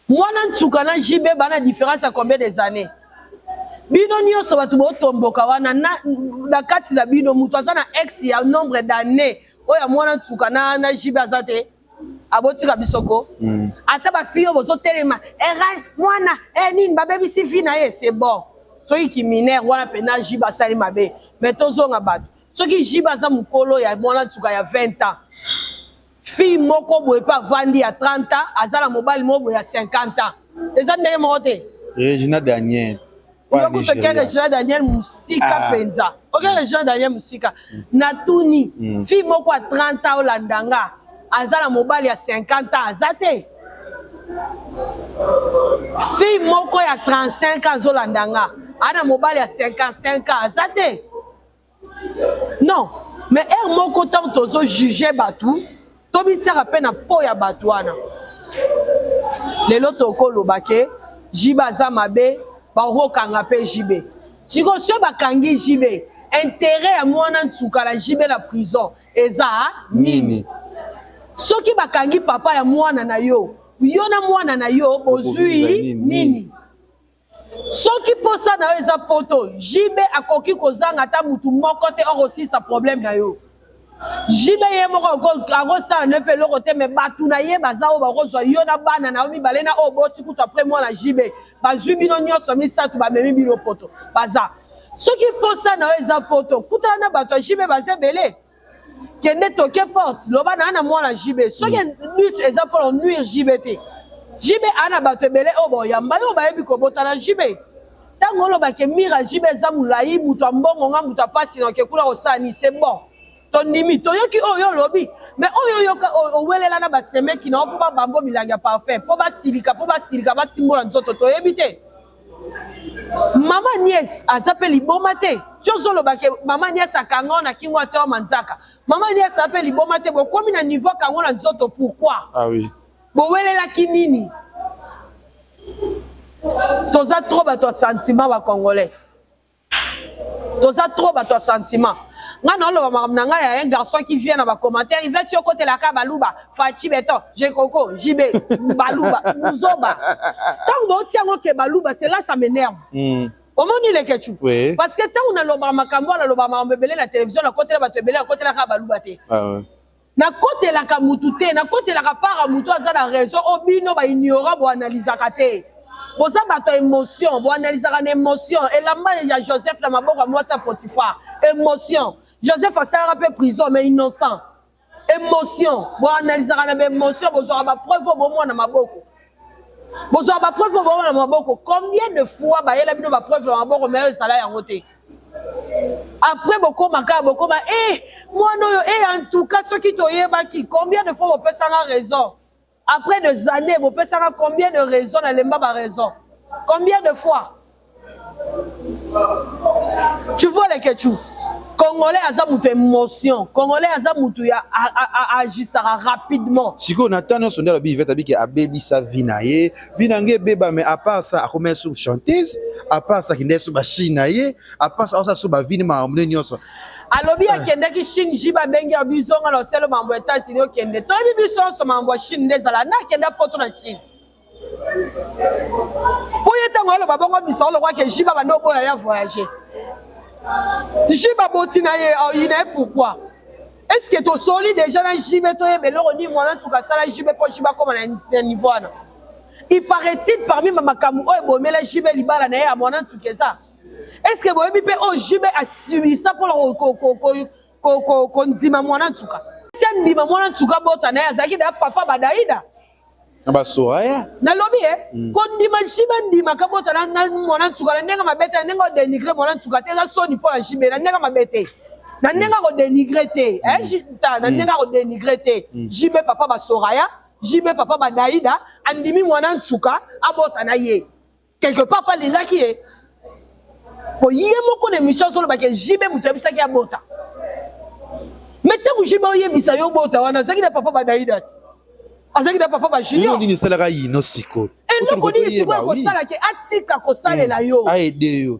moi nan tsukana jibe bana différence à combien des années bino nyonso batu botomboka wana na kati la bino mutu aza na ex ya nombre d'années oya mwana tsukana na jibe azate abotika bisoko ata ba fiyo bozo telema mwana nini ba baby sifi na ye c'est bon soki ki mineur wana pena jibe asali mabe mais tozonga batu soki jibe aza mukolo ya mwana tsuka ya 20 ans fille moko boye pa vandi à 30 ans azala mobile moko ya 50 ans eza ndenge moko te Regina Daniel yoko to kere Regina Daniel musika penza ok Regina Daniel musika natuni fille moko à 30 ans olandanga azala mobile ya 50 ans azate fille moko ya 35 ans olandanga ana mobile ya 55 ans azate non mais moko tant tozo juger batu tobi tiaka pe na po ya bato wana lelo tokoloba ke jibe aza mabe bakokanga pe jibe siko so bakangi jibe intérêt ya mwana ntuka la jibe na prison eza nini soki bakangi papa ya mwana na yo yo na mwana na yo bozwi nini soki posa na yo eza poto jibe akoki kozanga ata mutu moko te okosisa problème na yo jibe ye moko akosala nepe eloko te me batu na ye baza oyo bakozwa yo na bana na yo mibale na oyo boti kutu apres mwana jibe bazwi bino nyonso misato bamemi bino poto baza soki posa na yo eza poto kutana na bato ya jibe baza ebele kende toke porte loba na ana mwana jibe soki lutte eza mpona nuire jibe te jibe ana bato ebele oyo boyamba yo bayebi kobota na jibe ntango olobake mira jibe eza molai moto ya mbongonga moto apasi na oke kuna kosala ni c'est bon tondimi toyoki oyo olobi mais oyo yoka owelela na basemeki na mpo babambo milangi ya parfum mpo basilika basimbola nzoto toyebi te mama nies aza mpe liboma te tiozolobake mama nies akanga na kingo atia wa manzaka mama nies aza mpe liboma te bokomi na niveau kango na nzoto pourquoi bowelelaki nini toza trop bato ya sentiment bacongolais toza trop bato ya sentiment nga na oloba makambo na ngai ya un garçon qui vient na bacommentaire il va ti okotelaka baluba faci beto jekoko jibe baluba zoba ntango bauti yango ke baluba cela ça m'énerve omoni leketu parce que ntango nalobaka makambo nalobaka makambo ebele na télévision nakotela bato ebele nakotelaka baluba te na kotelaka mutu te na kotelaka para mutu aza na raison obino ba ignora bo analysaka te boza bato émotion bo analysaka na émotion elamba ya Joseph na maboko ya mwasi ya Potifar émotion Joseph asalaka pe prison mais innocent émotion bo analysaka na émotion bozwaka ba preuve bomona na maboko bozwaka ba preuve bomona na maboko combien de fois bayela bino ba preuve na maboko mais ezala yango te. Après beaucoup moi non en tout cas ceux qui toyebaki combien de fois vous pouvez avoir raison après des années vous pouvez avoir combien de raisons dans les mêmes raisons combien de fois tu vois les ketchup Congolais azamutu émotion Congolais azamutu agissera rapidement siko natano sondela bi veta bi ke abebi sa vinaye vinange beba mais à part ça a commencé sur chanteuse à part ça qui n'est sur ba chinaye à part ça sur ba vini ma amne nyonso alobi akende ki Chine jiba bengi abizonga na selo mambo États-Unis okende to bibiso so mambo Chine ndezala na kende poto na Chine Oye tango lo babongo biso lo kwa ke jiba bando bola ya voyager Jiba botina ye ina pourquoi est-ce que tu soli déjà na jibe to ye beloro ni mwana tuka sala jibe po jiba comme na niveau na il paraît-il parmi makamu o bomela jibe libala na ye a mwana tukeza est-ce que boyebi pe o jibe a subi ça pour ko ndima mwana tuka tian ndima mwana tuka bota na ye azaki da papa badaida ba soraya na lobi kondima shiba ndima kabota na mwana tuka na ndenga mabete na ndenga dénigrer mwana tuka te la soni pour la shibe na ndenga mabete na ndenga ko dénigrer te jita na ndenga ko dénigrer te jibe papa ba soraya jibe papa ba daida andimi mwana tuka abota na ye quelque part pas linga ki e po ye moko na mission solo ba ke jibe mutu bisa ki abota mettez jibe oye bisa yo bota wana zaki na papa ba daida azaki da papa ba junior ni salaka yino siko et non koni siko ko sala ke atika ko salela yo aide yo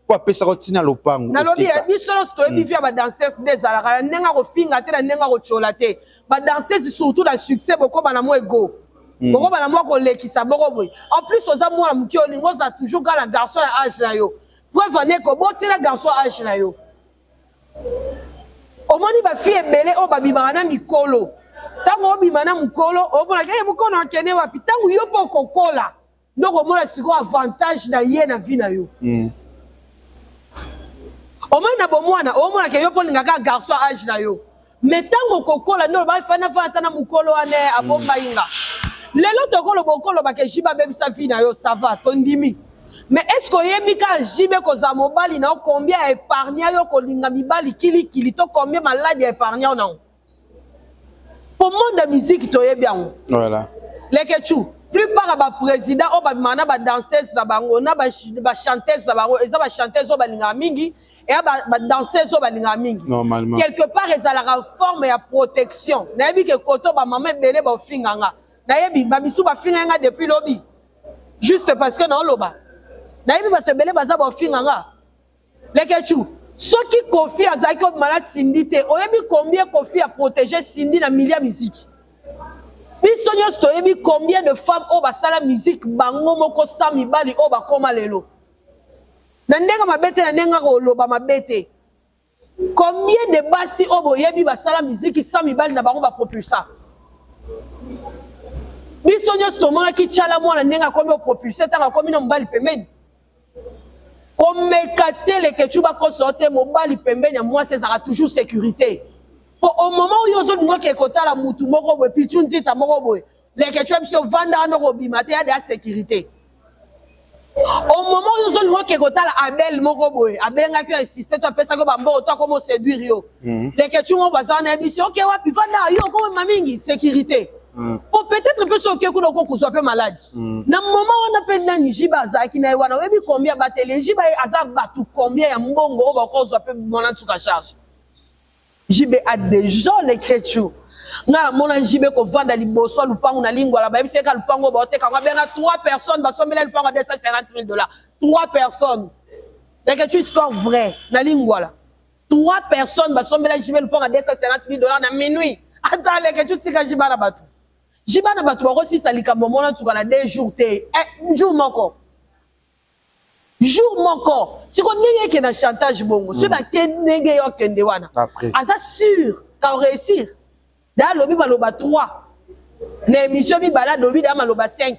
po pesa ko tina lopango na lobi biso sto ebi via ba danseuse des alaka nenga ko finga te na nenga ko chola te ba danseuse surtout la succès boko bana mo ego boko bana mo ko lekisa boko boy en plus oza mo muki olingo za toujours gala garçon à âge na yo preuve ne ko botina garçon à âge na yo omoni ba fille belé o ba bibana mikolo tango obimana mukolo obona ke mukolo akene wapi tango yo poko kola ndoko mona siko avantage na ye na vie na yo omona bomwana omona ke yo polinga ka garçon âge na yo mais tango kokola ndo ba fana fata na mukolo ane abomba inga lelo tokolo bokolo ba ke jiba bebisa vie na yo ça va tondimi mais est-ce que yemi ka jibe ko za mobali na combien épargner yo kolinga mibali kili to combien malade épargner na pour monde de musique to bien voilà les ketchu plupart ba président o ba mana ba danseuse na bango na ba chanteuse na bango eza ba chanteuse o ba linga mingi et ba danseuse o ba linga mingi normalement quelque part eza la forme ya protection na yebi ke koto ba maman belé ba finganga na yebi ba bisu ba finganga depuis lobby juste parce que na loba na yebi ba te belé ba za ba finganga les ketchu ceux qui confient à Zaki Obimana Cindy, oyebi combien confie à protéger Cindy na milieu musique. Biso nyos toyebi combien de femmes au basala musique bango moko sami bali au ba koma lelo. Na ndenga mabete na ndenga ko loba mabete. Combien de basi au boyebi basala musique sami bali na bango ba propulsa. Biso nyos to mona ki chala mwana ndenga combien propulsa tanga combien mbali pemedi. Comme les ketchuba ko sorte mobali pembeni moi c'est ça toujours sécurité au moment où yo zo ngo ke kota la mutu moko bo pichunzi ta moko bo les ketchuba biso vanda no robima te ya de sécurité au moment où yo zo ngo ke kota la abel moko bo abenga ki insister to pesa ko bambo to ko mo séduire yo les ketchuba bazana biso OK wapi vanda yo ko mamingi sécurité ou peut-être peu ce que vous soit peu malade. Na moment on appelle nani jiba zaki na wana webi combien batele jiba aza batu combien ya mbongo o ba ko soit peu mona tuka charge. Jibe a des gens l'écriture. Na mona jibe ko vanda liboso lupango na lingwa la ba bi seka lupango ba oteka ba benga 3 personnes ba somela lupango de $250,000. 3 personnes. L'écriture histoire vraie na lingwa la. 3 personnes ba somela jibe lupango de $250,000 na minuit. Attends l'écriture tika jiba na batu. Jibana batu ba aussi salika momona tuka na 2 jours te jour moko si ko ndenge ke na chantage bongo so da te ndenge yo kende wana asa sûr ka réussir Da lobi maloba 3. Na émission mibala lobi da maloba 5.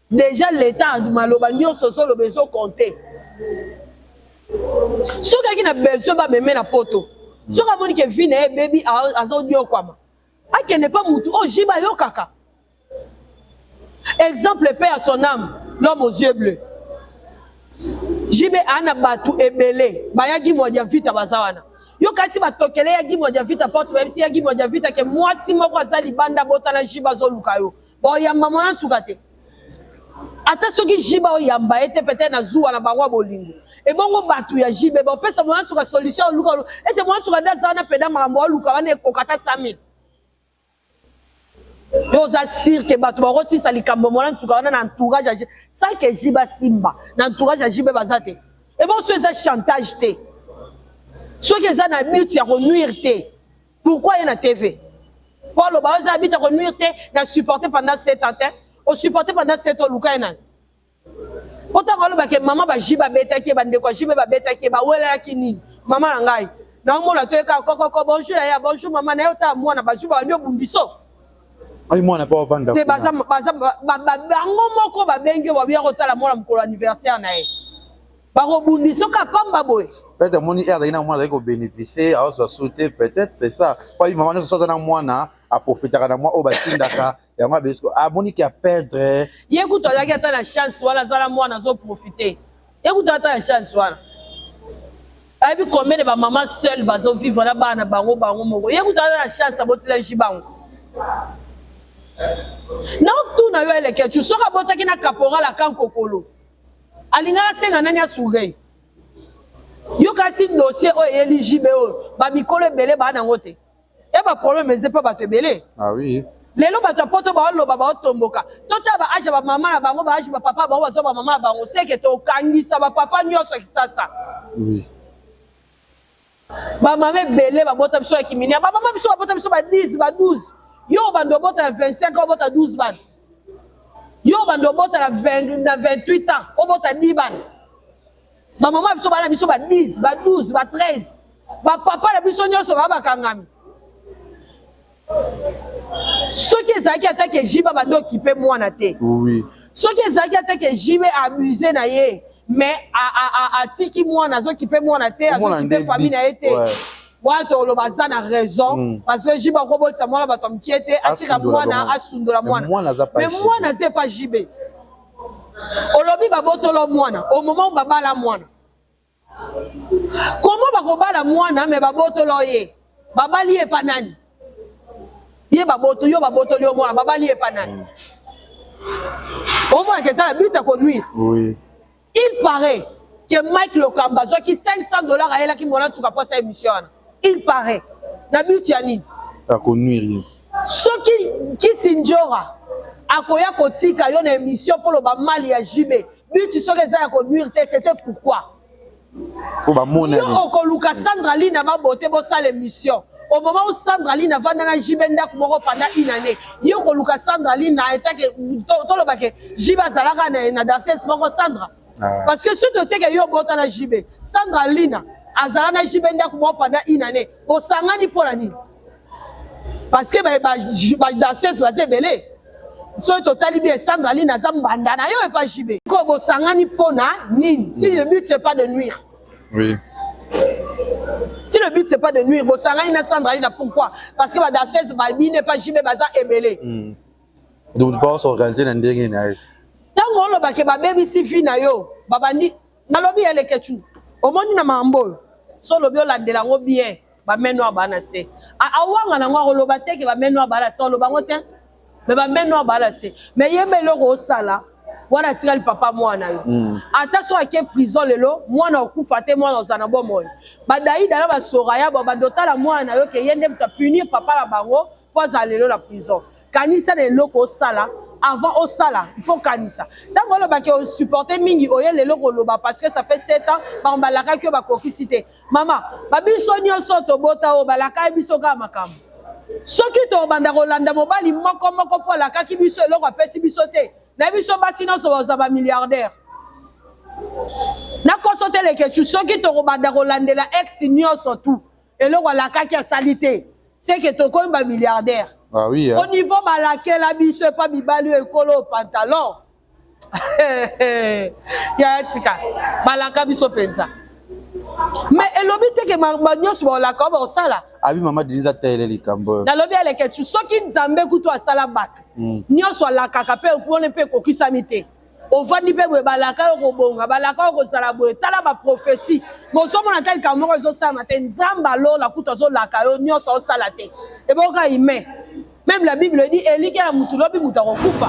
Déjà l'état du maloba nyonso so lobezo compter. Soka ki na besoin ba meme na poto. Soka moni ke vi na baby azo dio kwama. Ake ne pas mutu o jiba yo kaka. Exemple paix à son âme, l'homme aux yeux bleus. Jibe ana batu ebele, bayagi moja vita bazawana. Yo kasi batokele ya gimoja vita porte même si ya gimoja vita ke moi si moko azali banda botana jiba zo lukayo. Bo ya mama na tukate. Ata soki jiba o yamba ete peut-être na zuwa na bangwa bolingo. Et bongo batu ya jibe bo pesa mo tuka solution luka. Et c'est moi tuka dazana peda mambo luka wana kokata 5000. Yo za cirque batu ba rosi salikambo mo na tuka wana na entourage ça que jiba simba na entourage jibe bazate. Et bon ce ça chantage te. Ceux qui ont un but à renuire. Pourquoi il y a une TV? Pour le bas, ils ont un but à renuire, ils ont supporté pendant 7 ans. Ils ont supporté pendant 7 ans. Pourtant, maman va jiba beta qui bande quoi, jiba beta qui ba wela kini. Maman ngai. Na mo la toka koko bonjour ya bonjour maman na yota moi na bazuba ndio bumbiso. Ai moi na pas vendre. C'est baza bango moko ba bengi ba bien rotala moi na mkolo anniversaire na ye. Ba robundiso ka pamba boy. Peut-être mon air d'ailleurs moi avec bénéficier à se sauter peut-être c'est ça pas maman ne soit dans moi na à profiter à moi au batindaka et moi parce que aboni qui a perdre yécoute la gata la chance wala zala moi na zo profiter yécoute la chance wala abi combien de maman seule va zo vivre là bas na bango moko yécoute la chance abotila jibango na tout na yo eleke tu soka botaki na caporal la kan kokolo alinga senga nani asuge yo kasi dossier o éligible o ba mikolo belé ba na ngote e ba problème c'est pas ba te belé ah oui lelo ba poto ba lo ba tomboka tota ba aja ba mama na bango ba aja ba papa ba wa zo ba mama ba ngo seke to kangisa ba papa nyoso kitasa oui ba mama belé ba bota biso ya kimini ba mama biso ba bota biso ba 10 ba 12 yo ba ndo bota 25 o bota 12 ban yo ba ndo bota na 20 na 28 ans o bota 10 ban. Ma maman biso bana biso ba 10, ba 12, ba 13. Ba papa na biso nyonso ba kangami. Soki ezaki atake jiba ba ndo kipe mwana te. Oui. Soki ezaki atake jibe abuser na ye, mais a tiki mwana zo kipe mwana te, azo kipe famille na été. Wato lo bazana raison parce que jiba ko botsa mwana ba tomkiete atika mwana asundola mwana. Mais mwana c'est pas jibe. Olobi babotolo mwana au moment où babala mwana comment bakobala mwana mais babotolo ye babali ye panani ye baboto yo babotolo yo mwana babali ye panani au moins que ça la but à conduire oui il paraît que Mike Lokamba qui $500 à elle qui mona tu pas sa émission il paraît na but ya nini à conduire ce qui sinjora akoya kotika yo na émission pour le mali ya jibe but soki eza ya conduire te c'était pourquoi pour ba mona yo okoluka Sandra Lee na mabote bosala émission au moment où Sandra Lee na vanda na jibe ndako moko pendant une année yo okoluka Sandra Lee na etake toloba ke jibe azalaka na danseuse moko Sandra parce que surtout teke yo bota na jibe Sandra Lee na azala na jibe ndako moko pendant une année osangani mpona nini parce que ba danseuse baza ebele so totali bien Sandra Lee naza mbanda na yo pas jibe ko bosangani pona nini si le but c'est pas de nuire oui si le but c'est pas de nuire bosangani na Sandra Lee na pourquoi parce que ba danseuse ba bine pas jibe baza ebele donc pas s'organiser na ndenge na tango lo ba ke ba baby sifi na yo babandi na lobi ele kechu omoni na mambo so lobi olandela ngo bien ba meno bana se awanga na ngo lo ba teke ba meno bana se lo ba ngote mais ba meno bala se mais yebelo ko sala wana tika papa mwana yo ata so ake prison lelo mwana okufa te mwana ozana bomo ba daida na ba soraya ba dotala mwana yo ke yende buta punir papa la bango poza lelo la prison kanisa lelo ko sala avant au sala il faut kanisa tango lo ba ke supporter mingi oye lelo ko loba parce que ça fait 7 ans ba mbalaka ke ba kokisite mama ba biso nyonso to bota o balaka biso ka makambo soki to banda kolanda mobali moko po la kaki biso eloko apesi biso te na biso basi nyonso baza ba milliardaire na kosotele ke soki to banda kolandela ex nyonso tout eloko la kaki asali te c'est que tu es un milliardaire. Ah oui. Au niveau de laquelle la biche pas bibali écolo pantalon. Ya tika. Balaka biso penza. Mais elle lobby te que magno sur la comme au sala. Abi maman Denise tele likambo. Na lobby elle que tu soki nzambe kutu asala bak. Nyo so la kakape ko ne pe ko kisamite. Ovandi pe balaka ko bonga balaka ko sala boye tala ba prophétie. Mo so mona tel kamoko zo sa matin nzamba lo la kutu zo la kayo nyo so sala te. E boka ime. Même la Bible dit Eli qui a mutu lobi muta ko kufa.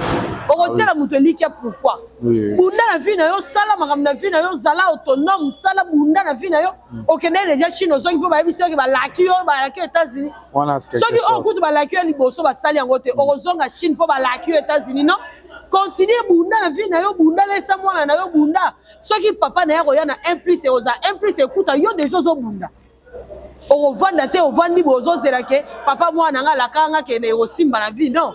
O ko tela mutu Eli qui pourquoi? Bunda na vie na yo sala makam na vie na yo zala autonome sala bunda na vie na yo. O kende les Chine so ki po ba biso ki ba laki yo ba laki États-Unis. On a quelque chose. So ki o kutu ba laki yo liboso ba sali yango te. O ko zonga Chine po ba laki yo États-Unis non? Continue bunda na vie na yo bunda laisse moi na yo bunda. So ki papa na yo ya na 1 plus et oza 1 plus écoute yo des choses au bunda. O vanda te o vandi bozo zelake papa mwana nga lakanga ke me osimba na vie non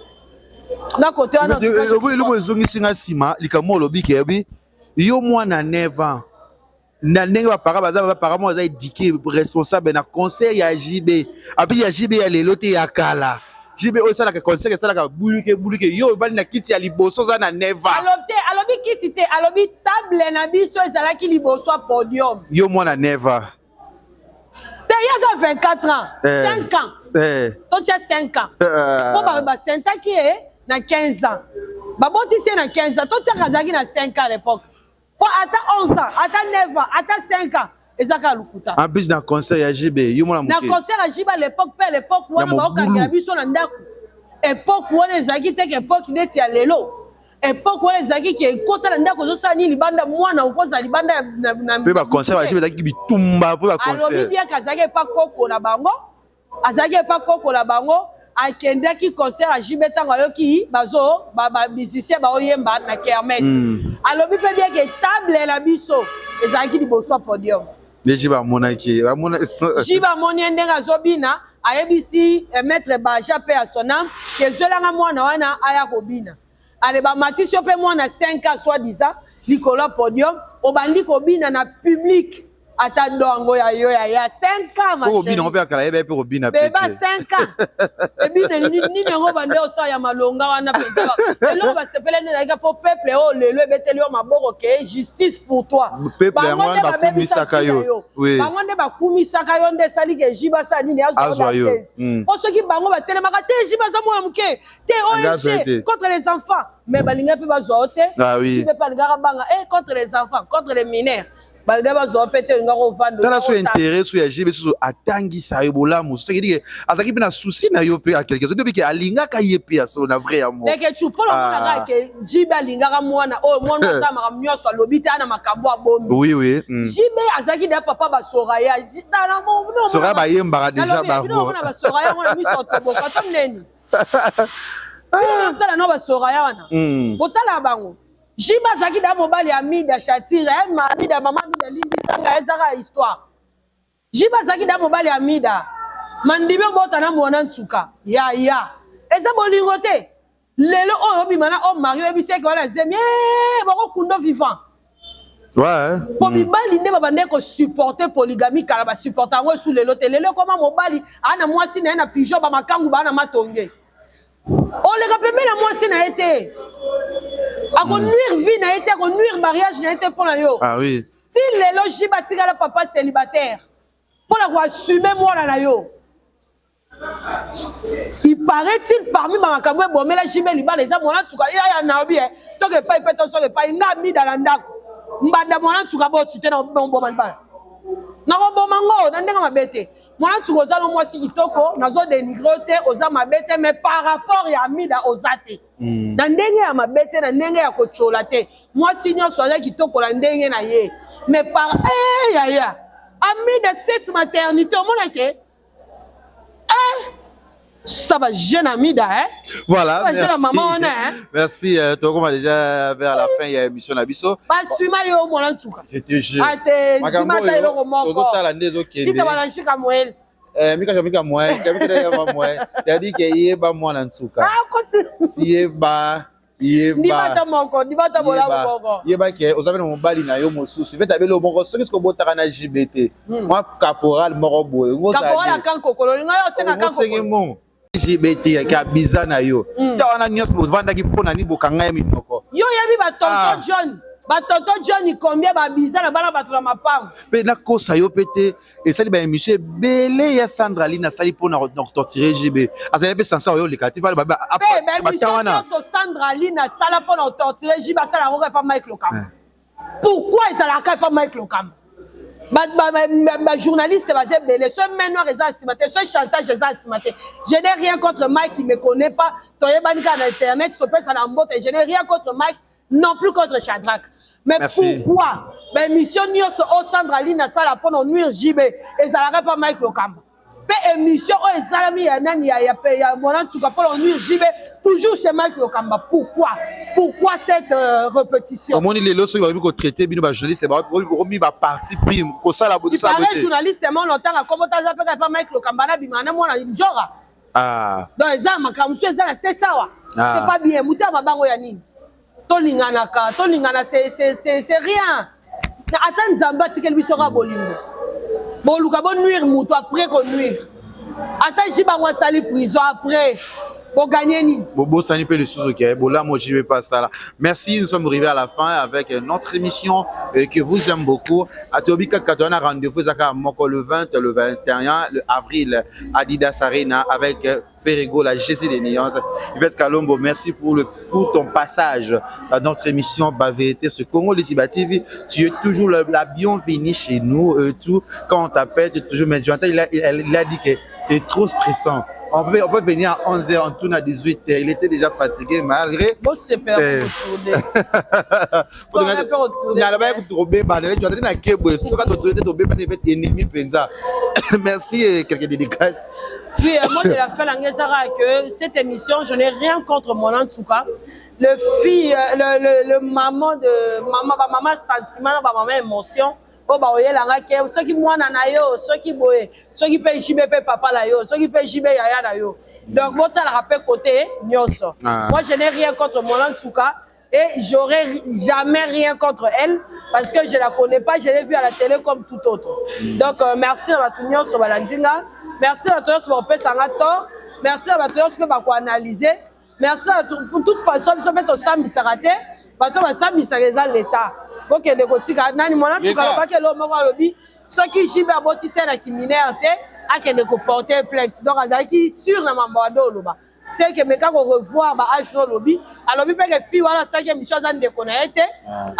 nga côté wana le bozongi singa sima likamo lobi ke bi yo mwana neva na ndenge ba para mo za éduqué responsable na conseil ya JB abi ya JB ya lelo te ya kala JB o sala ka conseil sala ka buluke yo vandi na kiti ya liboso za na neva alobi kiti te alobi table na biso ezalaki liboso podium yo mwana neva. Il y a 24 ans, 5 ans. Toi, tu as 5 ans. Pour 5 ans qui est dans 15 ans. Babo, tu sais, dans 15 ans. Toi, tu as Kazaki dans 5 ans à l'époque. Pour attends 11 ans, attends 9 ans, attends 5 ans. Et ça, c'est en plus, dans le conseil à JB, il y a dans le conseil à JB à l'époque, à l'époque, où on a vu son andaku. Époque où on est Zaki, époque où on est Lelo. Époque où les Zaki qui est côté de ndako zo sani libanda mwana ukoza libanda na pe ba concert ba Zaki bitumba pe ba concert alors bien kazaki pas koko na bango azaki pas koko na bango akenda ki concert a jibeta ngayo ki bazo ba musicien ba oyemba na kermesse alors bi pe bien que table la biso ezaki liboso podium jiba monaki jiba moni ndenga zobina ayebisi maître Baja pe à son âme que zelanga mwana wana aya kobina. Allez, bah, Mathis, je peux moi, on a 5 ans, soi-disant, Nicolas Podium, au bandit, Kobina, na public. Attends, il y a 5 ans, ma chérie. On peut aller pour Robina. Mais 5 ans. Et puis, ni ne bandé au sol, il y a malonga, on a fait. Et là, on va se plaindre pour peuple, oh, le bételio, ma bon, ok, justice pour toi. Peuple, moi, on va kumi sakayo. Oui. Bango ne ba kumi sakayo nde sali ke jiba sa nini azoyo. Pour ceux qui bango ba tellement te jiba sa moi muke. Te ONG contre les enfants. Mais balinga pe ba zote. Ah oui. Tu peux pas ngara banga contre les enfants, contre les mineurs. Balinga ba zote te ngaro vendre. Tala so intérêt so ya jibe so atangi sa yobola mu. C'est dire azaki pe na souci na yo pe à quelque chose. Depuis que alinga ka yepe so na vrai amour. Dès que tu peux la que jiba linga mwana oh mwana za makamnyo so lobita na makambo abombi. Oui oui. Jibe azaki da papa ba soraya. Jitana mo no. Soraya ba yemba déjà ba bo. Non ba soraya mwana mi soto bo katom neni. Ça na ba soraya wana. Botala bango. Jiba azaki da mobali ya mida chatira, mida mama mida limbi sanga ezaka histoire. Jiba azaki da mobali ya mida. Mandibe bota na mwana ntuka. Ya. Eza bolingo te. Lelo oyo bimana o mari ebise ko na zemi bako kundo vivant. Ouais. Pour bibali nde babande ko supporter polygamie kala ba supporter ngo sous lelo te. Lelo koma mobali ana mwasi na na pigeon ba makangu ba na matonge. On les rappelle la mwasi na été. A nuire vie na été, a nuire mariage na été pour la yo. Ah oui. Si lelo jiba tika la papa célibataire pour la assumer moi na yo. Il paraît-il parmi ma makambo bon mais la jibe liba les amona tuka ya na obi to ke pa ipeto so ke pa nga mi dans ndako mbanda mona tuka bo tute na bombo malba na ko mango na ndenga mabete mona tuko za lo mwasi kitoko na zo dénigrer te oza mabete mais par rapport ya mida ozate na ndenge ya mabete na ndenge ya kochola te mwasi nyonso ala kitoko la ndenge na ye mais par ya amida cette maternité mona ke ça va jeune Amida, hein? Voilà, ça va merci. Jeune maman, hein? Merci, on va déjà vers la fin, il y a l'émission Nabiso. Pas suma yo mon antuka. C'était jeu. Magambo yo, tozotala ndezo kende. Sita wanashika mwele. Mika mwa, kabika ya mwa. Tadi ke yeba mwana ntuka. Ah, kosi. Sieba ndibata moko ndibata bolamu moko yeba ke ozabe na mobali na yo mosusu fait abelo moko soki ce que botaka na JBT moi caporal moko boye ngoza caporal kan kokolo nga yo senga kan kokolo JBT ka bizana yo ta wana nyos bovandaki pona ni bokanga ya minoko yo yebi ba tonton John batoto John combien babiza na bana bato na mapango pe na kosa yo pete esali ba émission belé ya Sandra Lina sali pona torturer JB azali pe sansa yo lekatif ba wana Sandra Lina sala pona torturer JB sala roka pa Mike Lokam pourquoi ezalaka pa Mike Lokam ba journaliste basé belé ce maintenant reza simate ce chantage reza simate je n'ai rien contre Mike qui me connaît pas toyebanika na internet to pesa na mbote je n'ai rien contre Mike non plus contre Shadrach. Mais merci. Pourquoi ben émission nyonso o Sandra Lina sala pour nuire JB et ça n'arrête pas Mike Lokamba. Pe émission o ezalami ya nani ya mona tuka pour nuire JB toujours chez Mike Lokamba. Pourquoi cette répétition? Comment les lois sont ko traiter bino ba journaliste c'est ba remis ba parti prime ko sala bodo sa bote. Les journalistes tellement longtemps comment ça s'appelle pas Mike Lokamba na bimana mona njora. Ah. Donc ezama comme c'est ça c'est pas bien muta mabango ya nini? Tolingana c'est rien. Attends Nzamba tikel bisora bolingo. Boluka bon nuire muto après qu'on nuire. Attends jiba wa sali prison après. Pour gagner ni. Bobo Sani peut le sous-ok. Bola, moi, je vais pas ça là. Merci, nous sommes arrivés à la fin avec notre émission que vous aimez beaucoup. À Tobika Katona, rendez-vous le 20, le 21, le avril, Adidas Arena avec Ferrego, la GC des Nyons. Yvette Kalombo, merci pour ton passage dans notre émission Vérité sur Congo Liziba TV. Tu es toujours la bienvenue chez nous. Tout. Quand on t'appelle, tu es toujours mais il a dit que tu es trop stressant. On peut venir à 11h, on tourne à 18h. Il était déjà fatigué, malgré. Bon, c'est peur merci et quelques dédicaces. Oui, moi de la fin que cette émission, je n'ai rien contre mon en tout cas. Le maman sentiment, maman émotion. Oh bah oye langa ke ceux qui mwana na yo ceux qui boye ceux qui paye JB papa la yo ceux qui paye JB yaya na yo donc moi t'as le rappel côté nyonso moi je n'ai rien contre mon en tout cas et j'aurais jamais rien contre elle parce que je la connais pas je l'ai vue à la télé comme tout autre donc merci à tout nyonso balandinga merci à tous pour faire sanga tort merci à tous pour analyser merci à tout pour toute façon ça fait au samedi ça raté bato ba samedi ça réserve l'état. Ok, de kotika nani mona tukaloba ke lo moko lobi soki jibe aboti sena kiminaire te akende ko porter plainte donc azaki sur na mambado loba c'est que meka ko revoir ba ajo lobi alobi pe ke fi wala 5e mission za ndeko na ete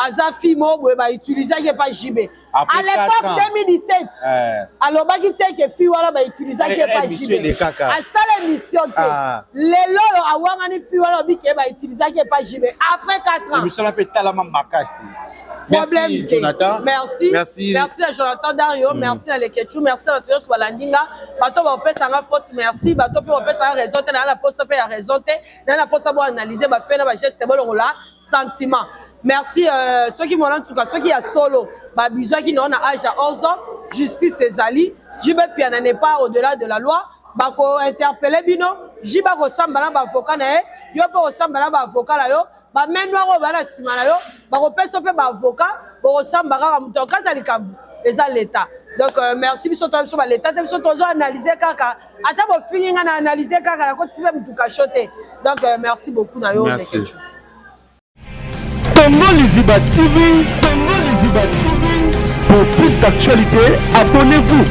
aza fi mo boye ba utiliser ke pas jibe à l'époque 2017 aloba ki te ke fi wala ba utiliser ke pas jibe a sala mission te lelo awanga ni fi wala lobi ke ba utiliser ke pas jibe après 4 ans mission la pe talama makasi. Merci Jonathan. Merci à Jonathan Dario, merci à Leketchou, merci à tous Walandinga. Bato ba opé sanga faute merci, bato pe opé sanga raison te na la poste pe ya raison te, na la poste bo analyser ba fait na ba geste bo la sentiment. Merci ceux qui m'ont en tout cas ceux qui a solo, ba besoin qui n'ont âge à 11 ans, justice ezali, jibe piana n'est pas au-delà de la loi. Ba ko interpeller bino, jiba ko samba ba avocat na yo pe ko samba ba avocat la yo. Ba menwa ba la simana yo ba ko peso pe ba avocat bo samba ka muto kata likambu eza l'état donc merci biso to biso ba l'état te biso tozo analyser kaka ata bo fini nga na analyser kaka ko tibe mutu ka shote donc merci beaucoup na yo merci. Congo Liziba TV pour plus d'actualités abonnez-vous